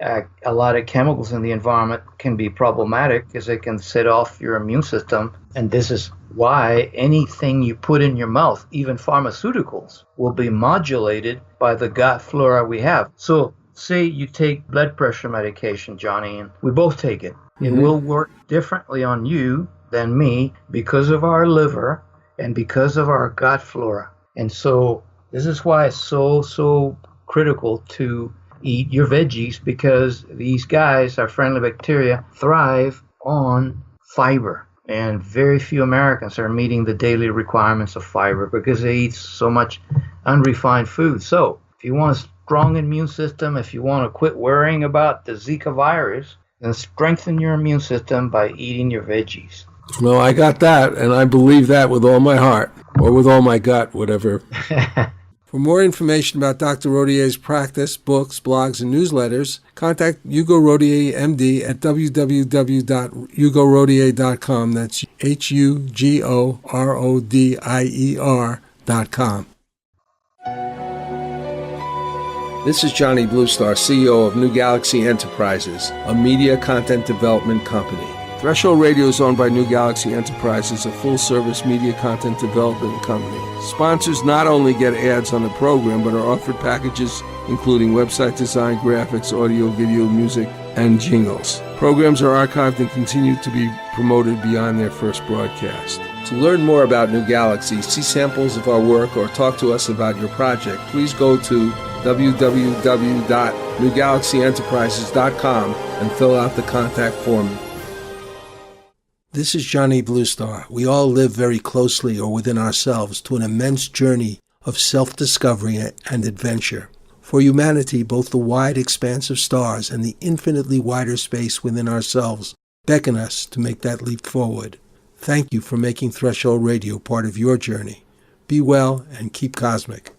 D: a lot of chemicals in the environment can be problematic, because they can set off your immune system. And this is why anything you put in your mouth, even pharmaceuticals, will be modulated by the gut flora we have. So say you take blood pressure medication, Johnny, and we both take it. It will work differently on you than me because of our liver and because of our gut flora. And so this is why it's so critical to eat your veggies, because these guys, our friendly bacteria, thrive on fiber. And very few Americans are meeting the daily requirements of fiber because they eat so much unrefined food. So if you want a strong immune system, if you want to quit worrying about the Zika virus, then strengthen your immune system by eating your veggies.
A: Well, I got that, and I believe that with all my heart, or with all my gut, whatever. For more information about Dr. Rodriguez's practice, books, blogs, and newsletters, contact Yougo Rodriguez MD at www.yougorodriguez.com. That's HUGORODIER.com. This is Johnny Bluestar, CEO of New Galaxy Enterprises, a media content development company. Threshold Radio is owned by New Galaxy Enterprises, a full-service media content development company. Sponsors not only get ads on the program, but are offered packages including website design, graphics, audio, video, music, and jingles. Programs are archived and continue to be promoted beyond their first broadcast. To learn more about New Galaxy, see samples of our work, or talk to us about your project, please go to www.newgalaxyenterprises.com and fill out the contact form. This is Johnny Bluestar. We all live very closely or within ourselves to an immense journey of self-discovery and adventure. For humanity, both the wide expanse of stars and the infinitely wider space within ourselves beckon us to make that leap forward. Thank you for making Threshold Radio part of your journey. Be well and keep cosmic.